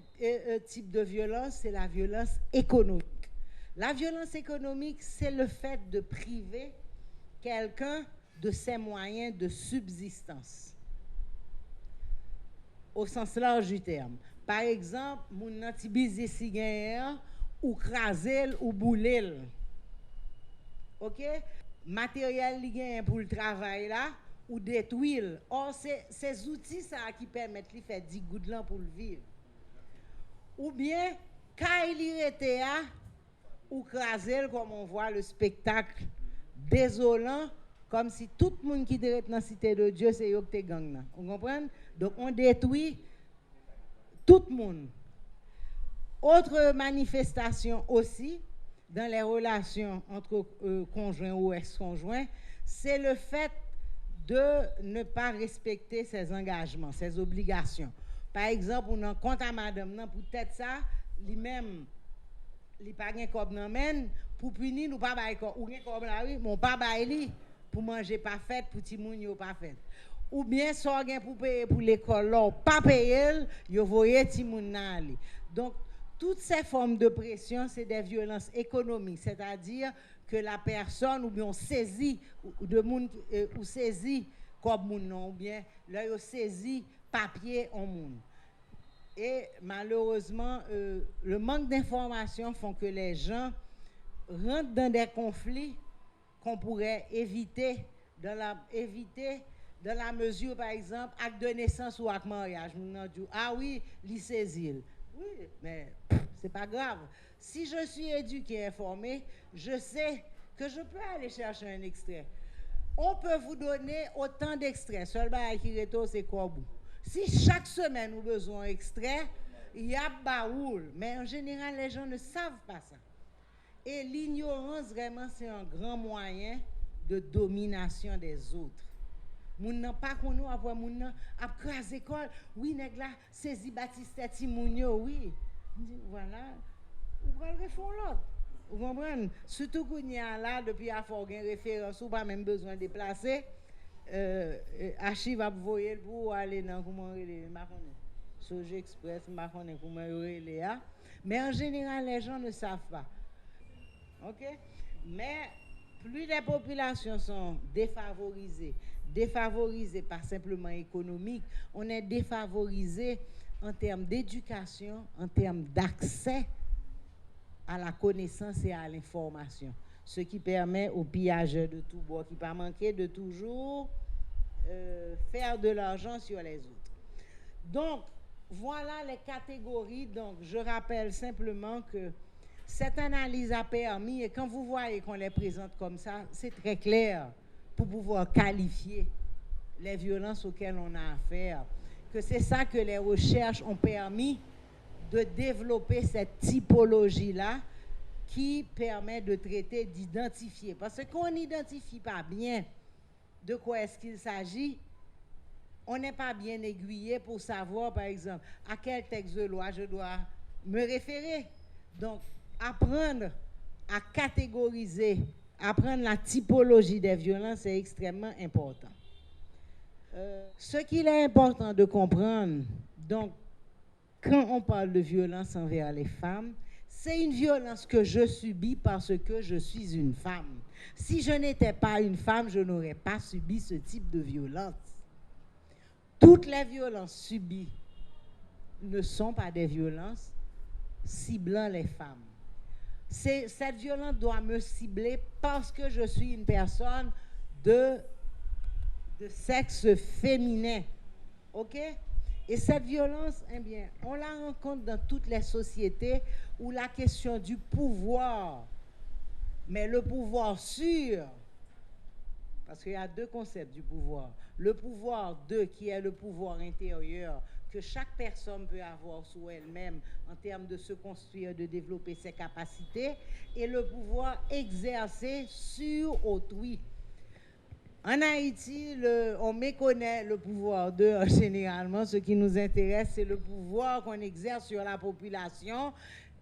type de violence, c'est la violence économique. La violence économique, c'est le fait de priver quelqu'un de ses moyens de subsistance. Au sens large du terme. Par exemple, mon petit business ou craser ou bouler. OK? Matériel li gen pour le travail là ou détruire. Or c'est ces outils ça qui permettent de faire 10 gouttes là pour le vivre. Ou bien quand il était ou craser comme on voit le spectacle désolant comme si tout le monde qui était dans la cité de Dieu c'est eux qui te gang là. Vous comprenez? Donc on détruit tout le monde. Autre manifestation aussi dans les relations entre conjoints ou ex-conjoints, c'est le fait de ne pas respecter ses engagements, ses obligations. Par exemple, on en compte à madame, peut-être ça, lui-même, il pas gen kob nan men pour punir nous pas bail ou gen kob là oui, mon pas bail li pour manger pas fait pour ti moun yo pas fait. Ou bien so gen pour payer pour l'école là, pas payer, yo voye ti moun nan ali. Donc toutes ces formes de pression, c'est des violences économiques, c'est-à-dire que la personne ou bien saisit de moun ou saisit comme moun non ou bien là yo saisit papier en moun. Et malheureusement, le manque d'informations font que les gens rentrent dans des conflits qu'on pourrait éviter dans la mesure, par exemple, acte de naissance ou acte de mariage. Ah oui, lycée. Oui, mais c'est pas grave. Si je suis éduqué, informé, je sais que je peux aller chercher un extrait. On peut vous donner autant d'extraits. Seul bail qui retourne, c'est Korbou. Si chaque semaine nous avons besoin d'extraits, il y a baoul. Mais en général, les gens ne savent pas ça. Et l'ignorance, vraiment, c'est un grand moyen de domination des autres. Moun nan pas qu'on nous après moun nan a crase école oui nèg là saisi Baptiste Timounio oui voilà ou pral refond l'autre vous comprenez surtout qu'on y a là depuis a fort gen référence ou pas même besoin de déplacer archive a voyer pour aller dans comment relé m'a connait Soje Express m'a connait comment relé a mais en général les gens ne savent pas. OK mais plus les populations sont défavorisées pas simplement économique, on est défavorisé en termes d'éducation, en termes d'accès à la connaissance et à l'information, ce qui permet aux pillageurs de tout bord qui pas manquer de toujours faire de l'argent sur les autres. Donc, voilà les catégories. Donc, je rappelle simplement que cette analyse a permis, et quand vous voyez qu'on les présente comme ça, c'est très clair pour pouvoir qualifier les violences auxquelles on a affaire, que c'est ça que les recherches ont permis de développer cette typologie-là qui permet de traiter, d'identifier. Parce qu'on n'identifie pas bien de quoi est-ce qu'il s'agit, on n'est pas bien aiguillé pour savoir, par exemple, à quel texte de loi je dois me référer. Donc, apprendre à catégoriser, apprendre la typologie des violences est extrêmement important. Ce qu'il est important de comprendre, donc, quand on parle de violence envers les femmes, c'est une violence que je subis parce que je suis une femme. Si je n'étais pas une femme, je n'aurais pas subi ce type de violence. Toutes les violences subies ne sont pas des violences ciblant les femmes. Cette violence doit me cibler parce que je suis une personne de sexe féminin. OK? Et cette violence, eh bien, on la rencontre dans toutes les sociétés où la question du pouvoir, mais le pouvoir sûr, parce qu'il y a deux concepts du pouvoir. Le pouvoir qui est le pouvoir intérieur que chaque personne peut avoir sur elle-même en termes de se construire, de développer ses capacités, et le pouvoir exercé sur autrui. En Haïti, on méconnaît le pouvoir généralement. Ce qui nous intéresse, c'est le pouvoir qu'on exerce sur la population.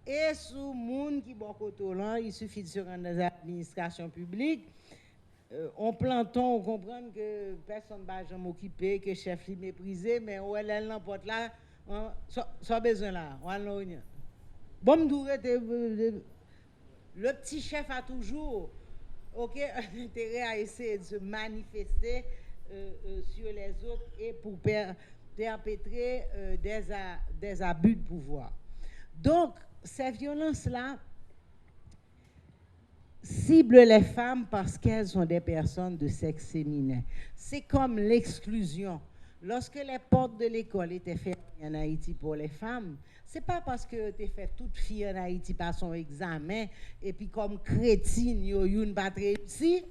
Et sous monde qui bon côté là, il suffit de se rendre dans l'administration publique. On planton, on comprend que personne ne va jamais m'occuper, que chef est méprisé, mais où elle l'emporte là, soit besoin là, bon, le petit chef a toujours un intérêt à essayer de se manifester sur les autres et pour perpétrer des abus de pouvoir. Donc, ces violences-là ciblent les femmes parce qu'elles sont des personnes de sexe féminin. C'est comme l'exclusion. Lorsque les portes de l'école étaient fermées en Haïti pour les femmes, c'est pas parce que tu fait toute fille en Haïti par son examen et puis comme crétine yo une pas réussi,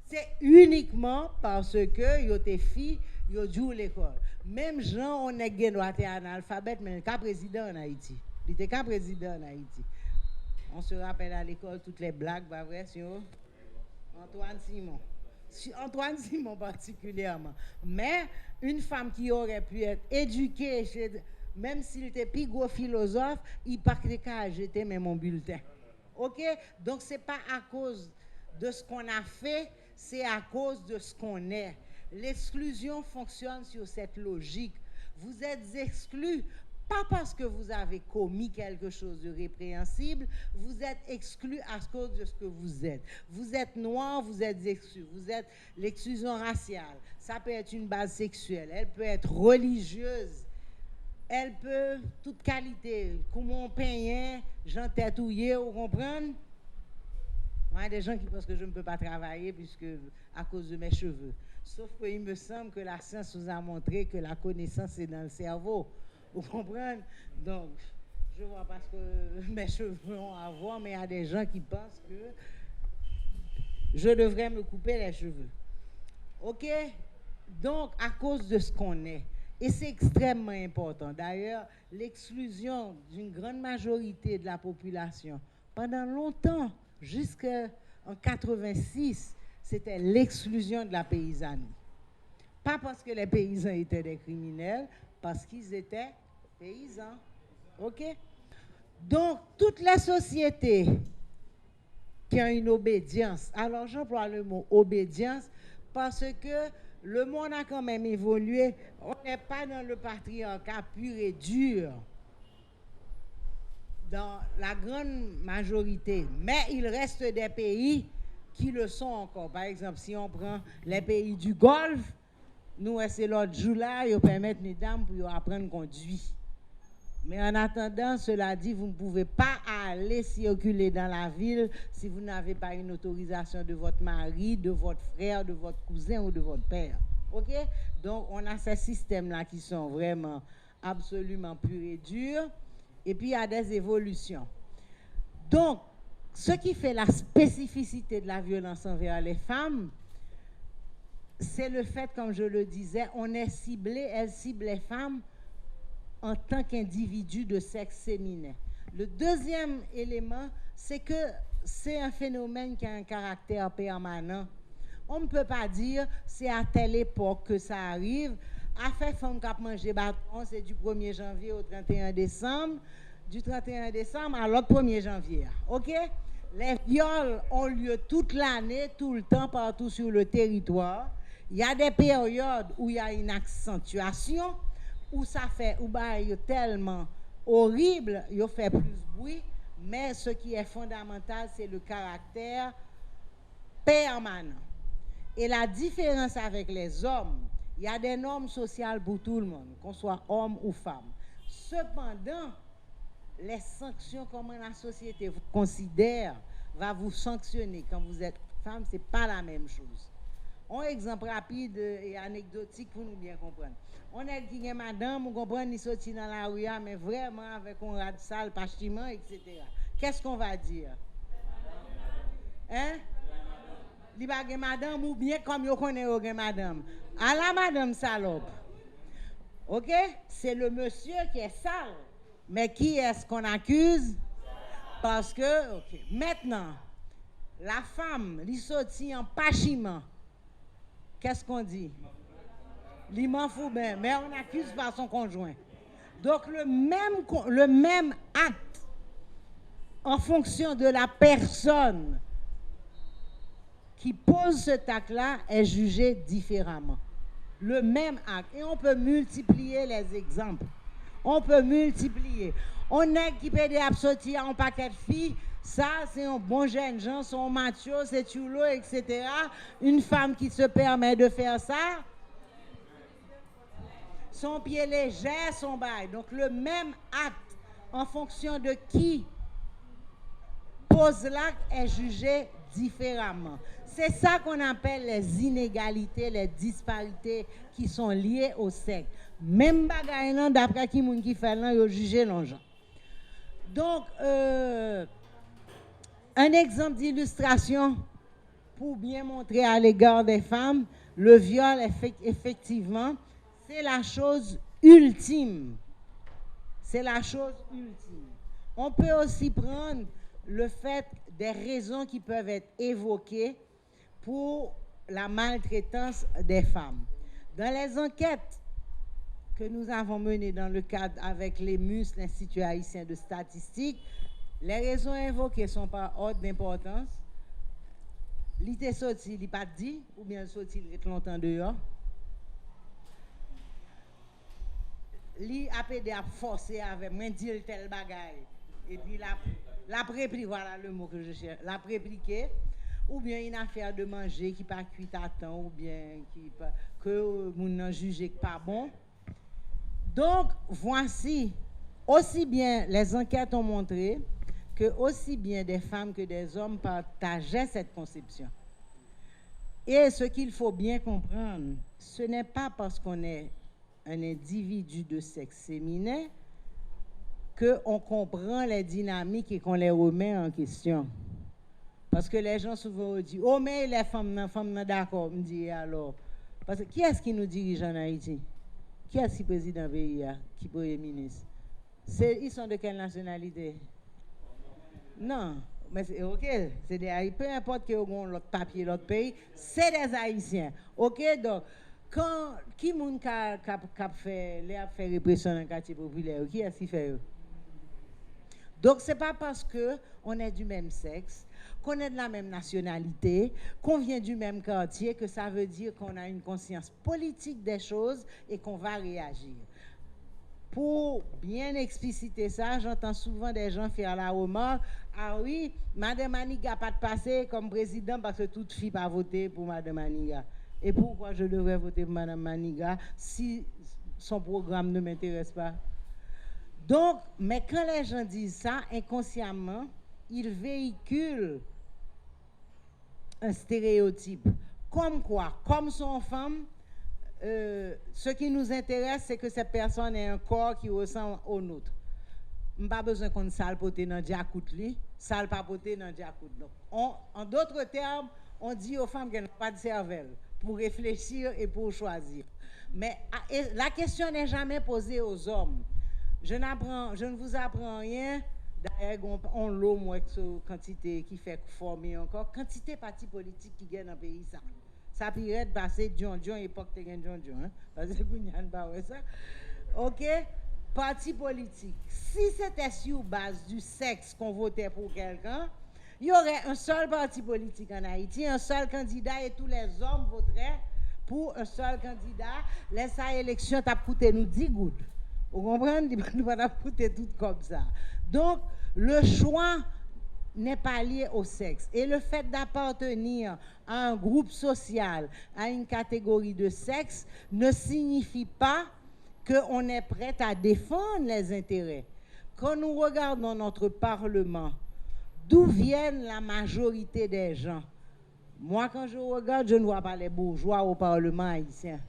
c'est uniquement parce que yo t'es fille yo joue l'école. Même Jean on est gen droit analphabète mais cas président en Haïti. Il était cas président en Haïti. On se rappelle à l'école toutes les blagues, pas vrai, sur Antoine Simon particulièrement. Mais une femme qui aurait pu être éduquée, même s'il était plus gros philosophe, il ne peut pas jeter même mon bulletin. OK? Donc, ce n'est pas à cause de ce qu'on a fait, c'est à cause de ce qu'on est. L'exclusion fonctionne sur cette logique. Vous êtes exclus. Pas parce que vous avez commis quelque chose de répréhensible, vous êtes exclu à cause de ce que vous êtes. Vous êtes noir, vous êtes exclu. Vous êtes l'exclusion raciale. Ça peut être une base sexuelle, elle peut être religieuse, elle peut, toute qualité, comment on peint, Jean Tétouillé, vous comprenez? Il y a des gens qui pensent que je ne peux pas travailler puisque, à cause de mes cheveux. Sauf qu'il me semble que la science nous a montré que la connaissance est dans le cerveau. Vous comprenez? Donc, je vois parce que mes cheveux ont à voir, mais il y a des gens qui pensent que je devrais me couper les cheveux. OK? Donc, à cause de ce qu'on est, et c'est extrêmement important. D'ailleurs, l'exclusion d'une grande majorité de la population, pendant longtemps, jusqu'en 86, c'était l'exclusion de la paysannerie. Pas parce que les paysans étaient des criminels, parce qu'ils étaient paysans. OK? Donc, toutes les sociétés qui ont une obédience, alors j'emploie le mot obédience parce que le monde a quand même évolué. On n'est pas dans le patriarcat pur et dur, dans la grande majorité. Mais il reste des pays qui le sont encore. Par exemple, si on prend les pays du Golfe, nous, c'est l'autre jour là, ils permettent les dames pour apprendre à conduire. Mais en attendant, cela dit, vous ne pouvez pas aller circuler dans la ville si vous n'avez pas une autorisation de votre mari, de votre frère, de votre cousin ou de votre père. OK? Donc, on a ces systèmes-là qui sont vraiment absolument purs et durs. Et puis, il y a des évolutions. Donc, ce qui fait la spécificité de la violence envers les femmes, c'est le fait, comme je le disais, on est ciblé, elle cible les femmes en tant qu'individu de sexe féminin. Le deuxième élément, c'est que c'est un phénomène qui a un caractère permanent. On ne peut pas dire c'est à telle époque que ça arrive. À faire femme qui a mangé bâton, c'est du 1er janvier au 31 décembre. Du 31 décembre à l'autre 1er janvier. OK? Les viols ont lieu toute l'année, tout le temps, partout sur le territoire. Il y a des périodes où il y a une accentuation, où ça fait, où tellement horrible, il fait plus bruit, mais ce qui est fondamental, c'est le caractère permanent. Et la différence avec les hommes, il y a des normes sociales pour tout le monde, qu'on soit homme ou femme. Cependant, les sanctions, comment la société vous considère, va vous sanctionner quand vous êtes femme, ce n'est pas la même chose. Un exemple rapide et anecdotique pour nous bien comprendre. On est qui est madame, vous comprenez, il sortit dans la rue, mais vraiment avec un rat de salle, pachiment, etc. Qu'est-ce qu'on va dire? Hein? Il va y madame ou bien comme vous connaissez madame. À la madame salope. OK? C'est le monsieur qui est sale. Mais qui est-ce qu'on accuse? Parce que, OK. Maintenant, la femme, il sortit en pachiment. Qu'est-ce qu'on dit? Il m'en fout bien, mais on accuse par son conjoint. Donc le même acte, en fonction de la personne qui pose cet acte-là, est jugé différemment. Le même acte. Et on peut multiplier les exemples. On peut multiplier. On est qui peut sortir un paquet de filles. Ça, c'est un bon jeune gens, son macho, c'est chulo, etc. Une femme qui se permet de faire ça, son pied léger, son bail. Donc, le même acte, en fonction de qui pose l'acte, est jugé différemment. C'est ça qu'on appelle les inégalités, les disparités qui sont liées au sexe. Même bagaille, d'après qui moun qui fait là, ils jugent les gens. Donc, un exemple d'illustration pour bien montrer à l'égard des femmes, le viol, effectivement, c'est la chose ultime. C'est la chose ultime. On peut aussi prendre le fait des raisons qui peuvent être évoquées pour la maltraitance des femmes. Dans les enquêtes que nous avons menées dans le cadre avec l'EMUS, l'Institut haïtien de statistique, les raisons invoquées sont par ordre d'importance. L'ité sorti, il pas dit, ou bien sorti longtemps dehors. Li apédé à forcer avec moi dire tel bagaille. Et puis la prépliquer, voilà le mot que je cherche, la prépliquer. Ou bien une affaire de manger qui pas cuite à temps, ou bien que moun nan jugé que pas bon. Donc, voici, aussi bien les enquêtes ont montré que aussi bien des femmes que des hommes partageaient cette conception. Et ce qu'il faut bien comprendre, ce n'est pas parce qu'on est un individu de sexe féminin qu'on comprend les dynamiques et qu'on les remet en question. Parce que les gens souvent disent « Oh, mais les femmes, d'accord, me dit alors. » Parce que qui est-ce qui nous dirige en Haïti? Qui est-ce qui est président du pays, qui est premier ministre? Ils sont de quelle nationalité? Non, mais c'est OK, c'est des Haïtiens, peu importe qu'ils ont l'autre papier, l'autre pays, c'est des Haïtiens. OK, donc, quand qui moun ka fait répression dans le quartier populaire, qui est-ce qui fait? Donc, ce n'est pas parce qu'on est du même sexe, qu'on est de la même nationalité, qu'on vient du même quartier, que ça veut dire qu'on a une conscience politique des choses et qu'on va réagir. Pour bien expliciter ça, j'entends souvent des gens faire la remarque « Ah oui, Mme Maniga n'a pas de passé comme président parce que toute fille n'a pas voté pour Mme Maniga. Et pourquoi je devrais voter pour Mme Maniga si son programme ne m'intéresse pas ?» Donc, mais quand les gens disent ça, inconsciemment, ils véhiculent un stéréotype. Comme quoi? Comme son femme, ce qui nous intéresse, c'est que cette personne ait un corps qui ressemble au nôtre. Je n'ai pas besoin qu'on salle poter dans diakout li, salle pas poter dans diakout. En d'autres termes, on dit aux femmes qu'elles n'ont pas de cervelle pour réfléchir et pour choisir. Mais la question n'est jamais posée aux hommes. Je ne vous apprends rien. D'ailleurs, on l'a moins quantité qui fait former encore, quantité de partis politiques qui gagnent dans le pays. Ça peut être passé John époque de John, parce que vous n'avez pas ça. OK? Parti politique. Si c'était sur base du sexe qu'on votait pour quelqu'un, il y aurait un seul parti politique en Haïti, un seul candidat et tous les hommes voteraient pour un seul candidat. Laissez élection, t'as coûté nous 10 gouttes. Vous comprenez? Nous va coûter tout comme ça. Donc, le choix n'est pas lié au sexe. Et le fait d'appartenir à un groupe social, à une catégorie de sexe, ne signifie pas qu'on est prêt à défendre les intérêts. Quand nous regardons notre Parlement, d'où viennent la majorité des gens? Moi, quand je regarde, je ne vois pas les bourgeois au Parlement haïtien.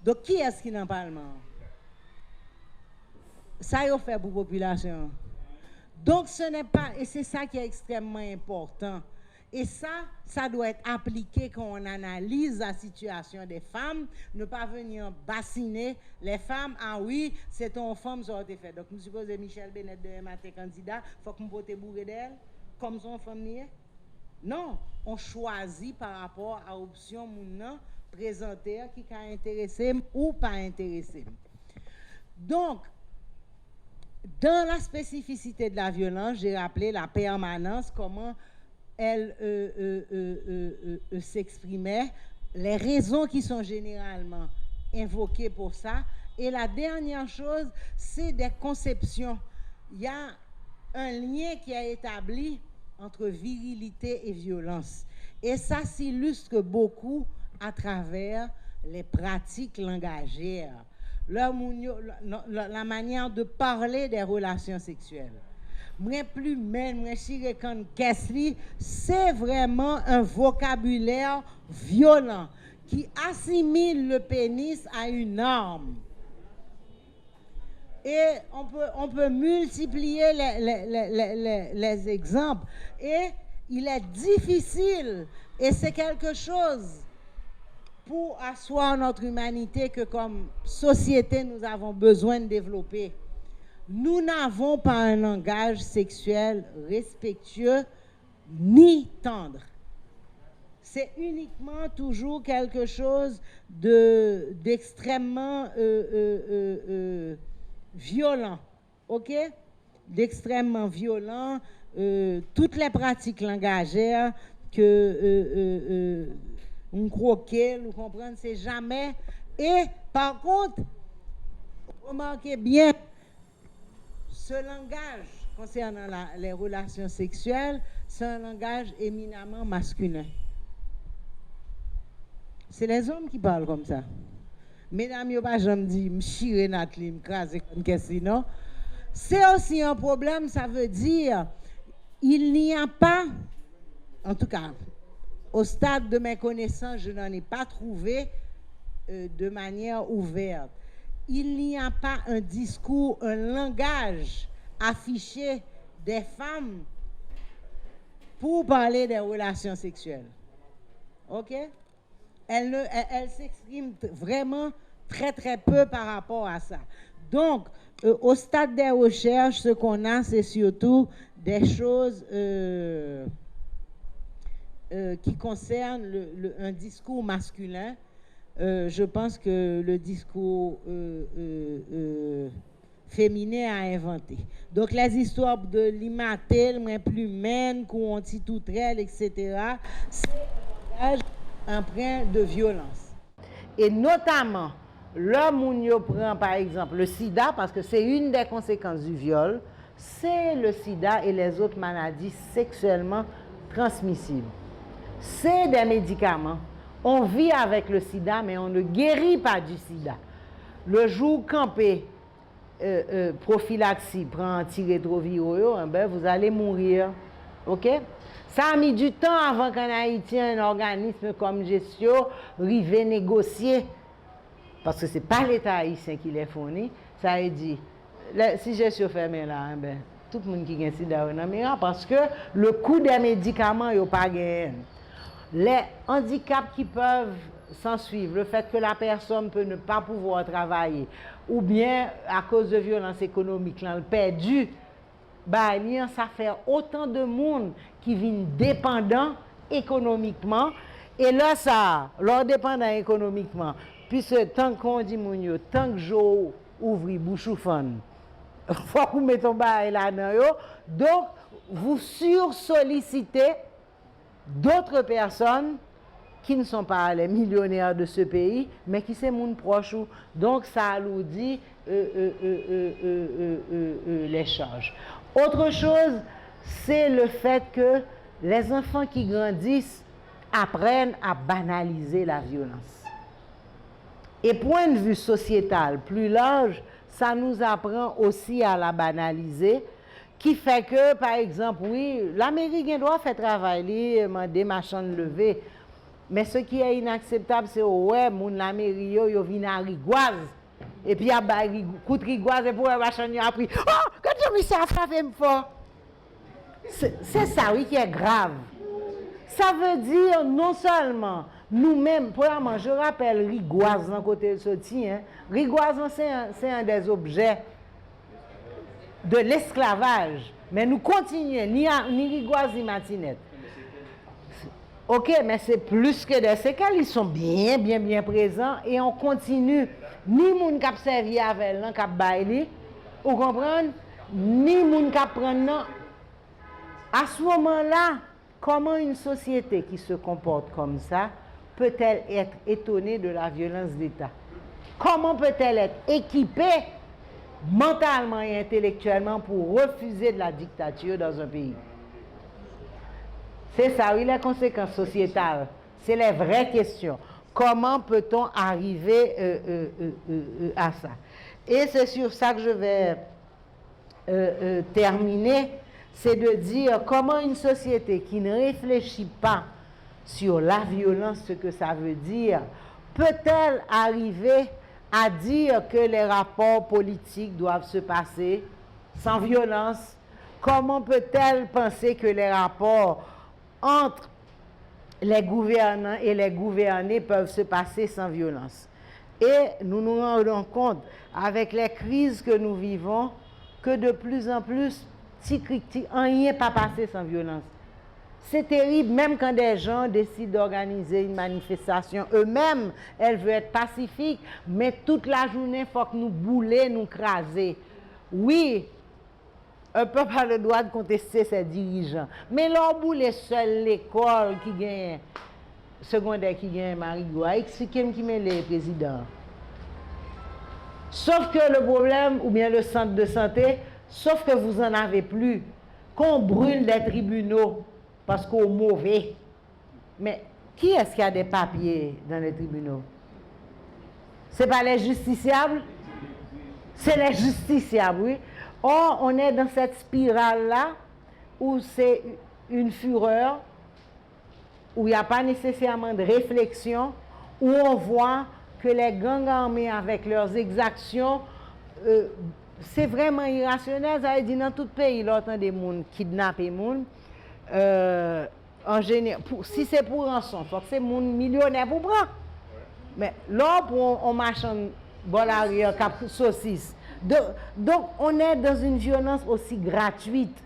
Donc, qui est-ce qui est dans le Parlement? Ça y est fait pour la population. Donc, ce n'est pas, et c'est ça qui est extrêmement important. Et ça doit être appliqué quand on analyse la situation des femmes, ne pas venir bassiner les femmes. Ah oui, c'est ton femme, ça a été fait. Donc, nous supposons Michel Bennett de matin candidat, il faut qu'on vote bourré d'elle, comme son femme n'est. Non, on choisit par rapport à l'option moun présentée qui a intéressé ou pas intéressé. Donc, dans la spécificité de la violence, j'ai rappelé la permanence, comment elle s'exprimait, les raisons qui sont généralement invoquées pour ça. Et la dernière chose, c'est des conceptions. Il y a un lien qui est établi entre virilité et violence. Et ça s'illustre beaucoup à travers les pratiques langagières. La manière de parler des relations sexuelles. Moi plus men, moi chire quand qu'est-ce c'est vraiment un vocabulaire violent qui assimile le pénis à une arme. Et on peut multiplier les exemples. Et il est difficile, et c'est quelque chose pour asseoir notre humanité que comme société, nous avons besoin de développer. Nous n'avons pas un langage sexuel respectueux ni tendre. C'est uniquement toujours quelque chose d'extrêmement violent, ok? D'extrêmement violent. Toutes les pratiques langagières que on croquait, vous comprenez, c'est jamais. Et par contre, remarquez bien, ce langage concernant les relations sexuelles, c'est un langage éminemment masculin. C'est les hommes qui parlent comme ça. Mesdames, yo pas jamais dit m'chire Nathalie, m'craser comme qu'est-ce non. C'est aussi un problème, ça veut dire il n'y a pas, en tout cas, au stade de mes connaissances, je n'en ai pas trouvé de manière ouverte. Il n'y a pas un discours, un langage affiché des femmes pour parler des relations sexuelles. OK? Elle s'exprime vraiment très, très peu par rapport à ça. Donc, au stade des recherches, ce qu'on a, c'est surtout des choses qui concernent un discours masculin. Je pense que le discours féminin a inventé. Donc, les histoires de limatel, moins plus mène, qu'on dit tout elle, etc., c'est un langage empreint de violence. Et notamment, l'homme prend par exemple le sida, parce que c'est une des conséquences du viol, c'est le sida et les autres maladies sexuellement transmissibles. C'est des médicaments. On vit avec le sida, mais on ne guérit pas du sida. Le jour campé, prophylaxie, prend antirétroviraux, ben vous allez mourir. OK? Ça a mis du temps avant qu'en Haïti, un organisme comme Gestio arrive à négocier. Parce que ce n'est pas l'État haïtien qui les fournit. Ça a dit, si Gestio ferme là, ben, tout le monde qui a sida, parce que le coût des médicaments n'est pas gagné. Les handicaps qui peuvent s'en suivre, le fait que la personne peut ne pas pouvoir travailler, ou bien à cause de violences économiques, là, le perdu, bah, ça fait autant de monde qui viennent dépendants économiquement, et là, ça, leur dépendant économiquement, puisque tant qu'on dit, tant que j'ouvre bouche ou fun, faut que vous mettez ton bail là-dedans, donc, vous sursollicitez d'autres personnes qui ne sont pas les millionnaires de ce pays, mais qui sont mon proche. Donc, ça alourdit les charges. Autre chose, c'est le fait que les enfants qui grandissent apprennent à banaliser la violence. Et point de vue sociétal plus large, ça nous apprend aussi à la banaliser, qui fait que, par exemple, oui, l'Américain doit faire travailler, demander machin de lever. Mais ce qui est inacceptable, c'est ouais, moun l'Amérique, yo vient à rigoise. Et puis, il y a coup de rigoise, et pour un machin, il a pris. Oh, quand je me suis frappé fort. C'est ça, oui, qui est grave. Ça veut dire, non seulement, nous-mêmes, premièrement, je rappelle rigoise d'un côté de ce tien. Rigoise, c'est un des objets de l'esclavage, mais nous continuons, ni rigoise ni matinette. OK, mais c'est plus que des séquelles, ils sont bien présents et on continue. Ni moun k'ap servi avec l'an k'ap baili, vous comprenez? Ni moun k'ap prendre. À ce moment-là, comment une société qui se comporte comme ça peut-elle être étonnée de la violence d'État? Comment peut-elle être équipée mentalement et intellectuellement pour refuser de la dictature dans un pays? C'est ça, oui, les conséquences sociétales. C'est les vraies questions. Comment peut-on arriver à ça? Et c'est sur ça que je vais terminer, c'est de dire comment une société qui ne réfléchit pas sur la violence, ce que ça veut dire, peut-elle arriver à dire que les rapports politiques doivent se passer sans violence? Comment peut-elle penser que les rapports entre les gouvernants et les gouvernés peuvent se passer sans violence? Et nous nous rendons compte, avec les crises que nous vivons, que de plus en plus, rien n'est pas passé sans violence. C'est terrible, même quand des gens décident d'organiser une manifestation, eux-mêmes, elles veulent être pacifiques, mais toute la journée, il faut que nous bouler, nous craser. Oui, un peuple a le droit de contester ses dirigeants, mais leur bouler seul l'école qui gagne, secondaire qui gagne Marigoua, expliquez-moi qui met les présidents. Sauf que le problème, ou bien le centre de santé, sauf que vous n'en avez plus, qu'on brûle des tribunaux, parce qu'on est mauvais. Mais qui est-ce qui a des papiers dans les tribunaux? Ce n'est pas les justiciables? C'est les justiciables, oui. Or, on est dans cette spirale-là où c'est une fureur, où il n'y a pas nécessairement de réflexion, où on voit que les gangs armés avec leurs exactions, c'est vraiment irrationnel. Ça veut dire dans tout pays, là, des gens kidnapper des gens. En général, si c'est pour rançon, il faut que c'est des gens millionnaires pour prendre. Mais là, pour on marchand bon arrière, cap saucisse. Donc, on est dans une violence aussi gratuite.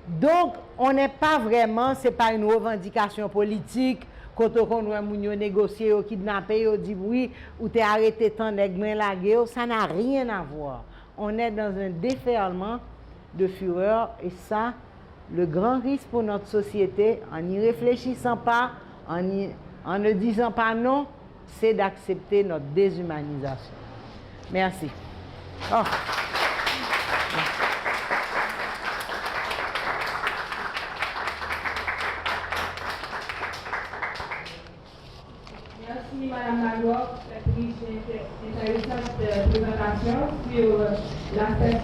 Donc, on n'est pas vraiment, c'est pas une revendication politique. Quand on voit les négocier, kidnapper, on dit oui, ou t'es arrêté tant d'aigle la guerre, ça n'a rien à voir. On est dans un déferlement de fureur et ça, le grand risque pour notre société, en n'y réfléchissant pas, en ne disant pas non, c'est d'accepter notre déshumanisation. Merci. Oh. Merci Madame Magloire pour cette riche et intéressante présentation sur l'aspect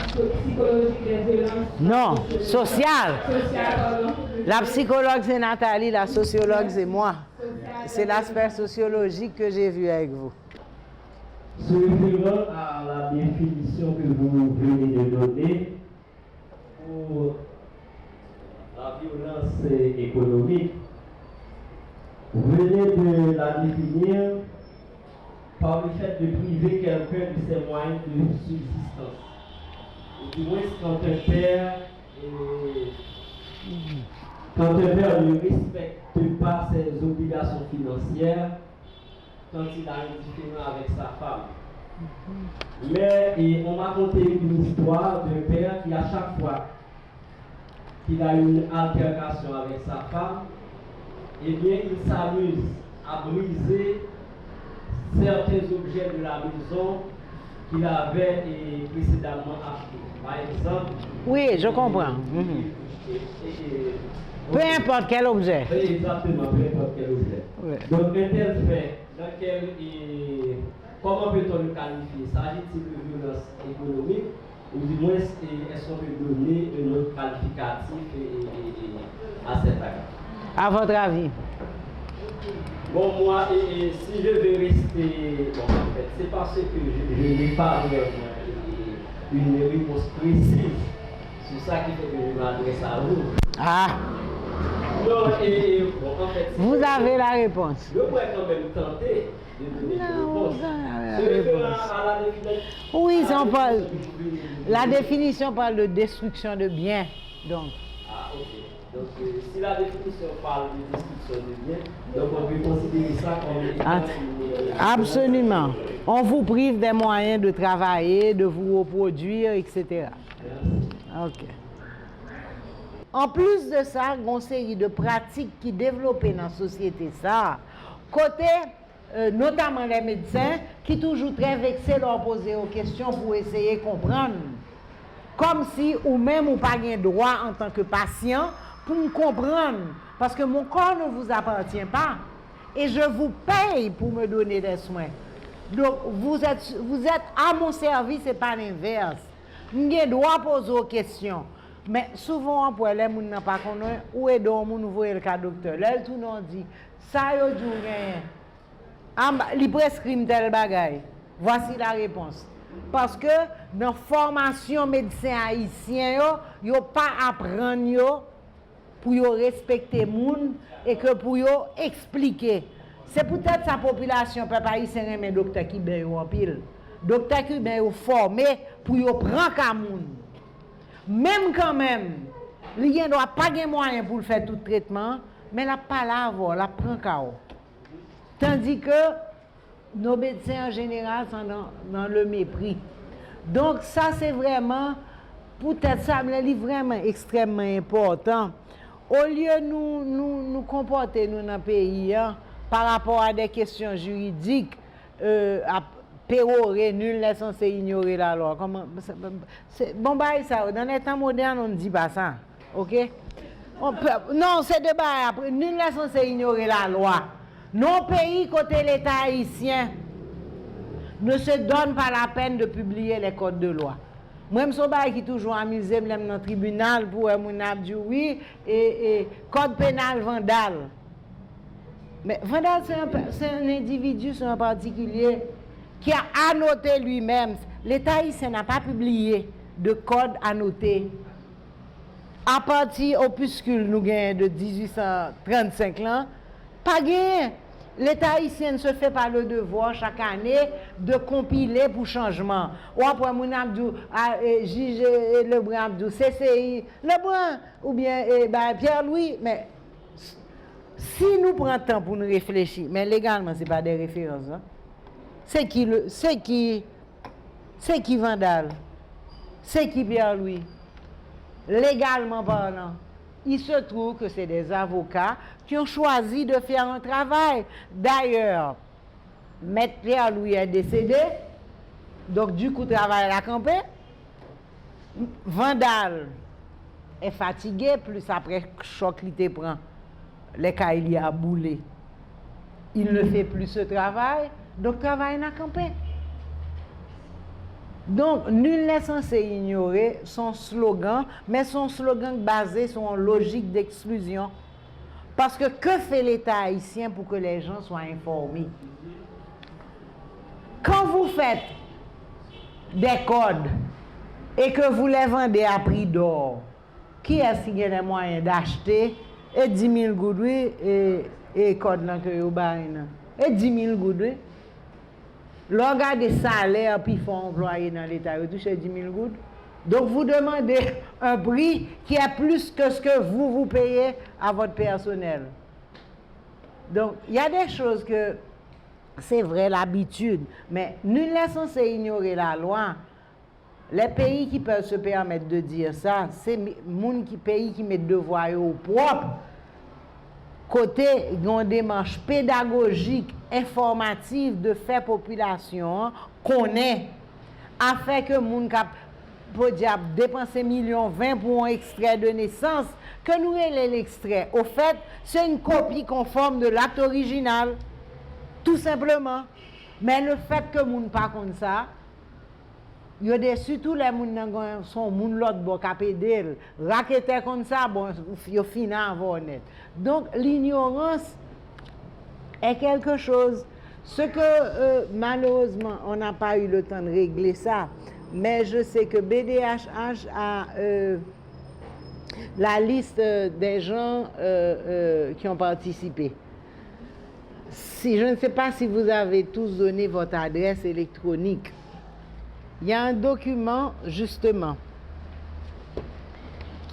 psychologique des violences. Non, social. Pardon. La psychologue c'est Nathalie, la sociologue c'est moi. C'est l'aspect sociologique que j'ai vu avec vous. Se référant à la définition que vous venez de donner pour la violence économique, vous venez de la définir par le fait de priver quelqu'un de ses moyens de subsistance. Ou du moins quand un père ne respecte pas ses obligations financières, quand il a un différend avec sa femme. Mais on m'a conté une histoire d'un père qui, à chaque fois qu'il a une altercation avec sa femme, eh bien, il s'amuse à briser certains objets de la maison qu'il avait précédemment achetés. Par exemple, oui, je comprends. Peu importe quel objet. Exactement, peu importe quel objet. Oui. Donc, un tel fait, comment peut-on le qualifier? S'agit-il de violence économique ou du moins est-ce qu'on peut donner un autre qualificatif à cet acte? À votre avis? Bon, moi, si je vais rester, bon, en fait, c'est parce que je n'ai pas vraiment une réponse précise. C'est ça qui fait que je m'adresse à vous. Ah! Non, bon, en fait, vous avez la réponse. Je pourrais quand même tenter de donner une réponse. À la définition. Oui, la définition parle de destruction de biens. Donc. Ah, ok. Donc, si la définition parle de destruction de biens, donc on peut considérer ça comme... Absolument. On vous prive des moyens de travailler, de vous reproduire, etc. Ok. En plus de ça, il y a une série de pratiques qui développent dans la société. Ça, côté, notamment les médecins, qui toujours très vexés leur poser aux questions pour essayer de comprendre. Comme si, ou même, ou pas de droit en tant que patient, pour me comprendre. Parce que mon corps ne vous appartient pas. Et je vous paye pour me donner des soins. Donc, vous êtes à mon service et pas l'inverse. J'ai le droit de poser aux questions. Mais souvent, pour les gens qui n'ont pas connu, où est donc nous voyons le cas docteur? Là, tout le monde dit, ça y est, il prescrit tel bagaille. Voici la réponse. Parce que dans la formation médecin haïtien, ils n'ont pas apprendre pour respecter les gens et que pour expliquer. C'est peut-être sa population, papa haïtien, mais docteur qui est en pile. Docteur qui est formé pour prendre les gens. Même quand même, il n'y a pas de moyen pour faire tout traitement, mais la pas là, la prend KO. Tandis que nos médecins en général sont dans le mépris. Donc ça c'est vraiment, peut-être ça me vraiment extrêmement important. Au lieu de nous comporter nous, dans le pays par rapport à des questions juridiques, à pérorer, nul n'est censé ignorer la loi. Comment, bon, bah, ça, dans les temps modernes, on ne dit pas ça. OK? Non, c'est de bas après. Nul n'est censé ignorer la loi. Nos pays, côté l'État haïtien, ne se donnent pas la peine de publier les codes de loi. Moi, je suis qui toujours amusé dans le tribunal pour mon abdi oui, et code pénal vandale. Mais vandale, c'est un individu, c'est un particulier qui a annoté lui-même. L'État haïtien n'a pas publié de code annoté. À partir opuscule, nous gagnons de 1835 là, pas gagné. L'État haïtien ne se fait pas le devoir chaque année de compiler pour changement. Ou après, mon Abdou, juge Lebrun Abdou, CCI, Lebrun, ou bien Pierre-Louis. Mais si nous prenons le temps pour nous réfléchir, mais légalement, ce n'est pas des références. Hein? C'est qui Vandal? C'est qui Pierre-Louis? Légalement parlant. Il se trouve que c'est des avocats qui ont choisi de faire un travail. D'ailleurs, Maître Pierre-Louis est décédé, donc du coup, travail à camper. Vandal est fatigué, plus après choc qu'il te prend, les cas il y a boulé. Il ne fait plus ce travail, donc travail à camper. Donc, nul n'est censé ignorer son slogan, mais son slogan basé sur une logique d'exclusion. Parce que fait l'État haïtien pour que les gens soient informés? Quand vous faites des codes et que vous les vendez à prix d'or, qui est-ce qui a les moyens d'acheter et 10 000 goudouilles et code que vous avez et 10 000 goudouilles? L'organe des salaires puis faut employer dans l'État, vous touchez 10 000 gouttes. Donc vous demandez un prix qui est plus que ce que vous payez à votre personnel. Donc il y a des choses que c'est vrai l'habitude, mais nul n'est censé ignorer la loi. Les pays qui peuvent se permettre de dire ça, c'est les pays qui mettent devoir au propre. Côté une démarche pédagogique, informative de faire population connaît, afin que moun kap peut dépenser millions 20 pour un extrait de naissance, que nous ayons l'extrait. Au fait, c'est une copie conforme de l'acte original, tout simplement. Mais le fait que moun pas comme ça, il y a surtout les gens qui sont l'autre bon capédel, raqueter comme ça, bon, ils finissent avant net. Donc l'ignorance est quelque chose. Ce que malheureusement on n'a pas eu le temps de régler ça, mais je sais que BDHH a la liste des gens qui ont participé. Je ne sais pas si vous avez tous donné votre adresse électronique. Il y a un document, justement,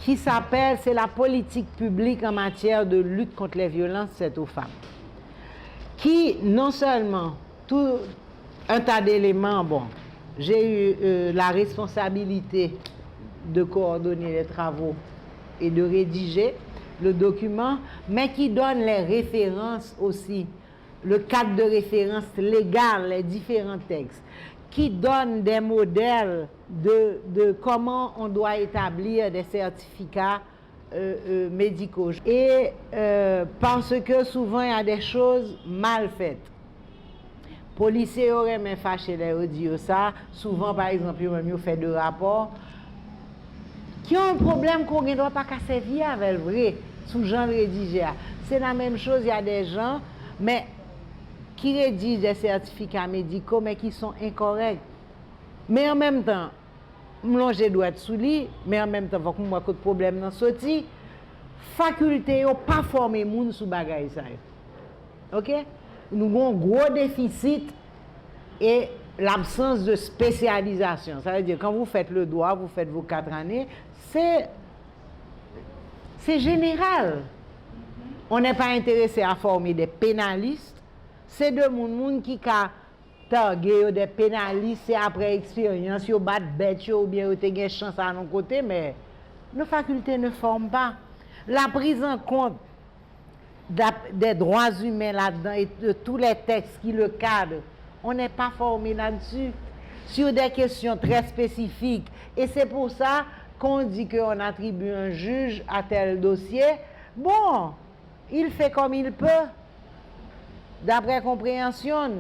qui s'appelle « C'est la politique publique en matière de lutte contre les violences faites aux femmes », qui, non seulement, tout un tas d'éléments, bon, j'ai eu la responsabilité de coordonner les travaux et de rédiger le document, mais qui donne les références aussi, le cadre de référence légal, les différents textes, qui donne des modèles de comment on doit établir des certificats médicaux. Et parce que souvent il y a des choses mal faites. Policiers auraient même fâché les dire ça. Souvent, par exemple, ils ont fait des rapports qui ont un problème qu'on ne doit pas servir avec le vrai, sous le genre rédigé. C'est la même chose, il y a des gens, mais qui rédigent des certificats médicaux, mais qui sont incorrects. Mais en même temps, je dois être sous lui, mais en même temps, il faut que moi de problème dans ce sorti. Faculté, n'a pas formé moun sous bagay ça. OK? Nous avons un gros déficit et l'absence de spécialisation. Ça veut dire, quand vous faites le droit, vous faites vos 4 années, c'est général. On n'est pas intéressé à former des pénalistes. C'est de moun qui a targué des pénalistes et après expérience, ils battent bête ou bien ils ont une chance à nos côtés, mais nos facultés ne forment pas. La prise en compte des droits humains là-dedans et de tous les textes qui le cadrent, on n'est pas formé là-dessus, sur des questions très spécifiques. Et c'est pour ça qu'on dit qu'on attribue un juge à tel dossier. Bon, il fait comme il peut. D'après compréhension,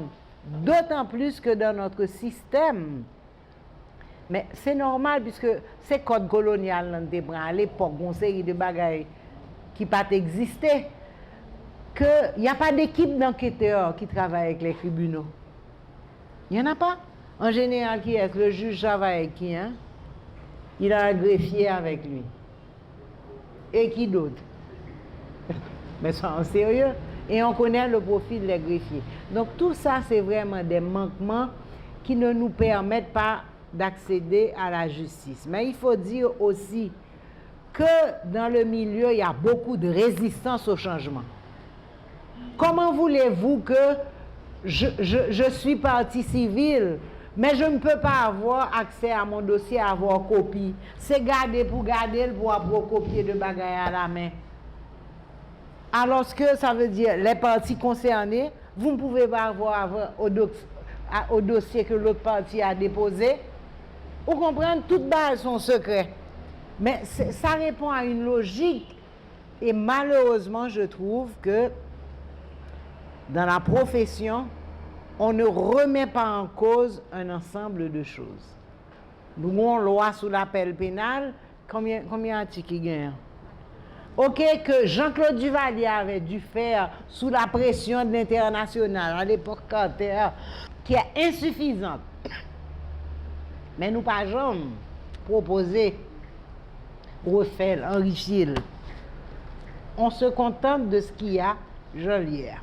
d'autant plus que dans notre système, Mais c'est normal puisque c'est code colonial à l'époque, une série de bagailles qui pas existé, qu'il n'y a pas d'équipe d'enquêteurs qui travaille avec les tribunaux. Il n'y en a pas. En général, qui est le juge travaille avec qui, hein? Il a un greffier avec lui. Et qui d'autre? Mais ça en sérieux. Et on connaît le profil des greffiers. Donc tout ça, c'est vraiment des manquements qui ne nous permettent pas d'accéder à la justice. Mais il faut dire aussi que dans le milieu, il y a beaucoup de résistance au changement. Comment voulez-vous que je suis partie civile, mais je ne peux pas avoir accès à mon dossier, avoir copie? C'est garder, pour avoir copier de bagaille à la main. Alors que ça veut dire, les parties concernées, vous ne pouvez pas avoir au dossier que l'autre partie a déposé. Vous comprenez, toutes bases sont secrets. Mais ça répond à une logique. Et malheureusement, je trouve que dans la profession, on ne remet pas en cause un ensemble de choses. Nous avons une loi sous l'appel pénal, combien d'articles il y a? Ok, que Jean-Claude Duvalier avait dû faire sous la pression de l'international, à l'époque Carter, qui est insuffisante. Mais nous pas jamais proposer, refaire, enrichir. On se contente de ce qu'il y a, Jolière.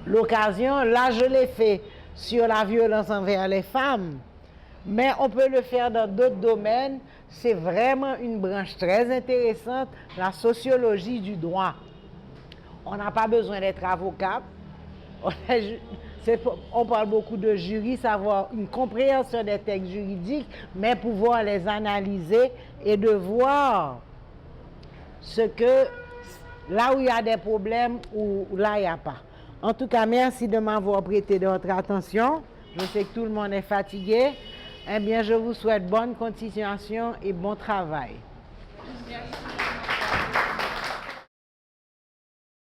L'occasion, là je l'ai fait sur la violence envers les femmes, mais on peut le faire dans d'autres domaines. C'est vraiment une branche très intéressante, la sociologie du droit. On n'a pas besoin d'être avocat. On parle beaucoup de juristes, avoir une compréhension des textes juridiques, mais pouvoir les analyser et de voir ce que, là où il y a des problèmes ou là il n'y a pas. En tout cas, merci de m'avoir prêté de votre attention. Je sais que tout le monde est fatigué. Eh bien, je vous souhaite bonne continuation et bon travail. Merci.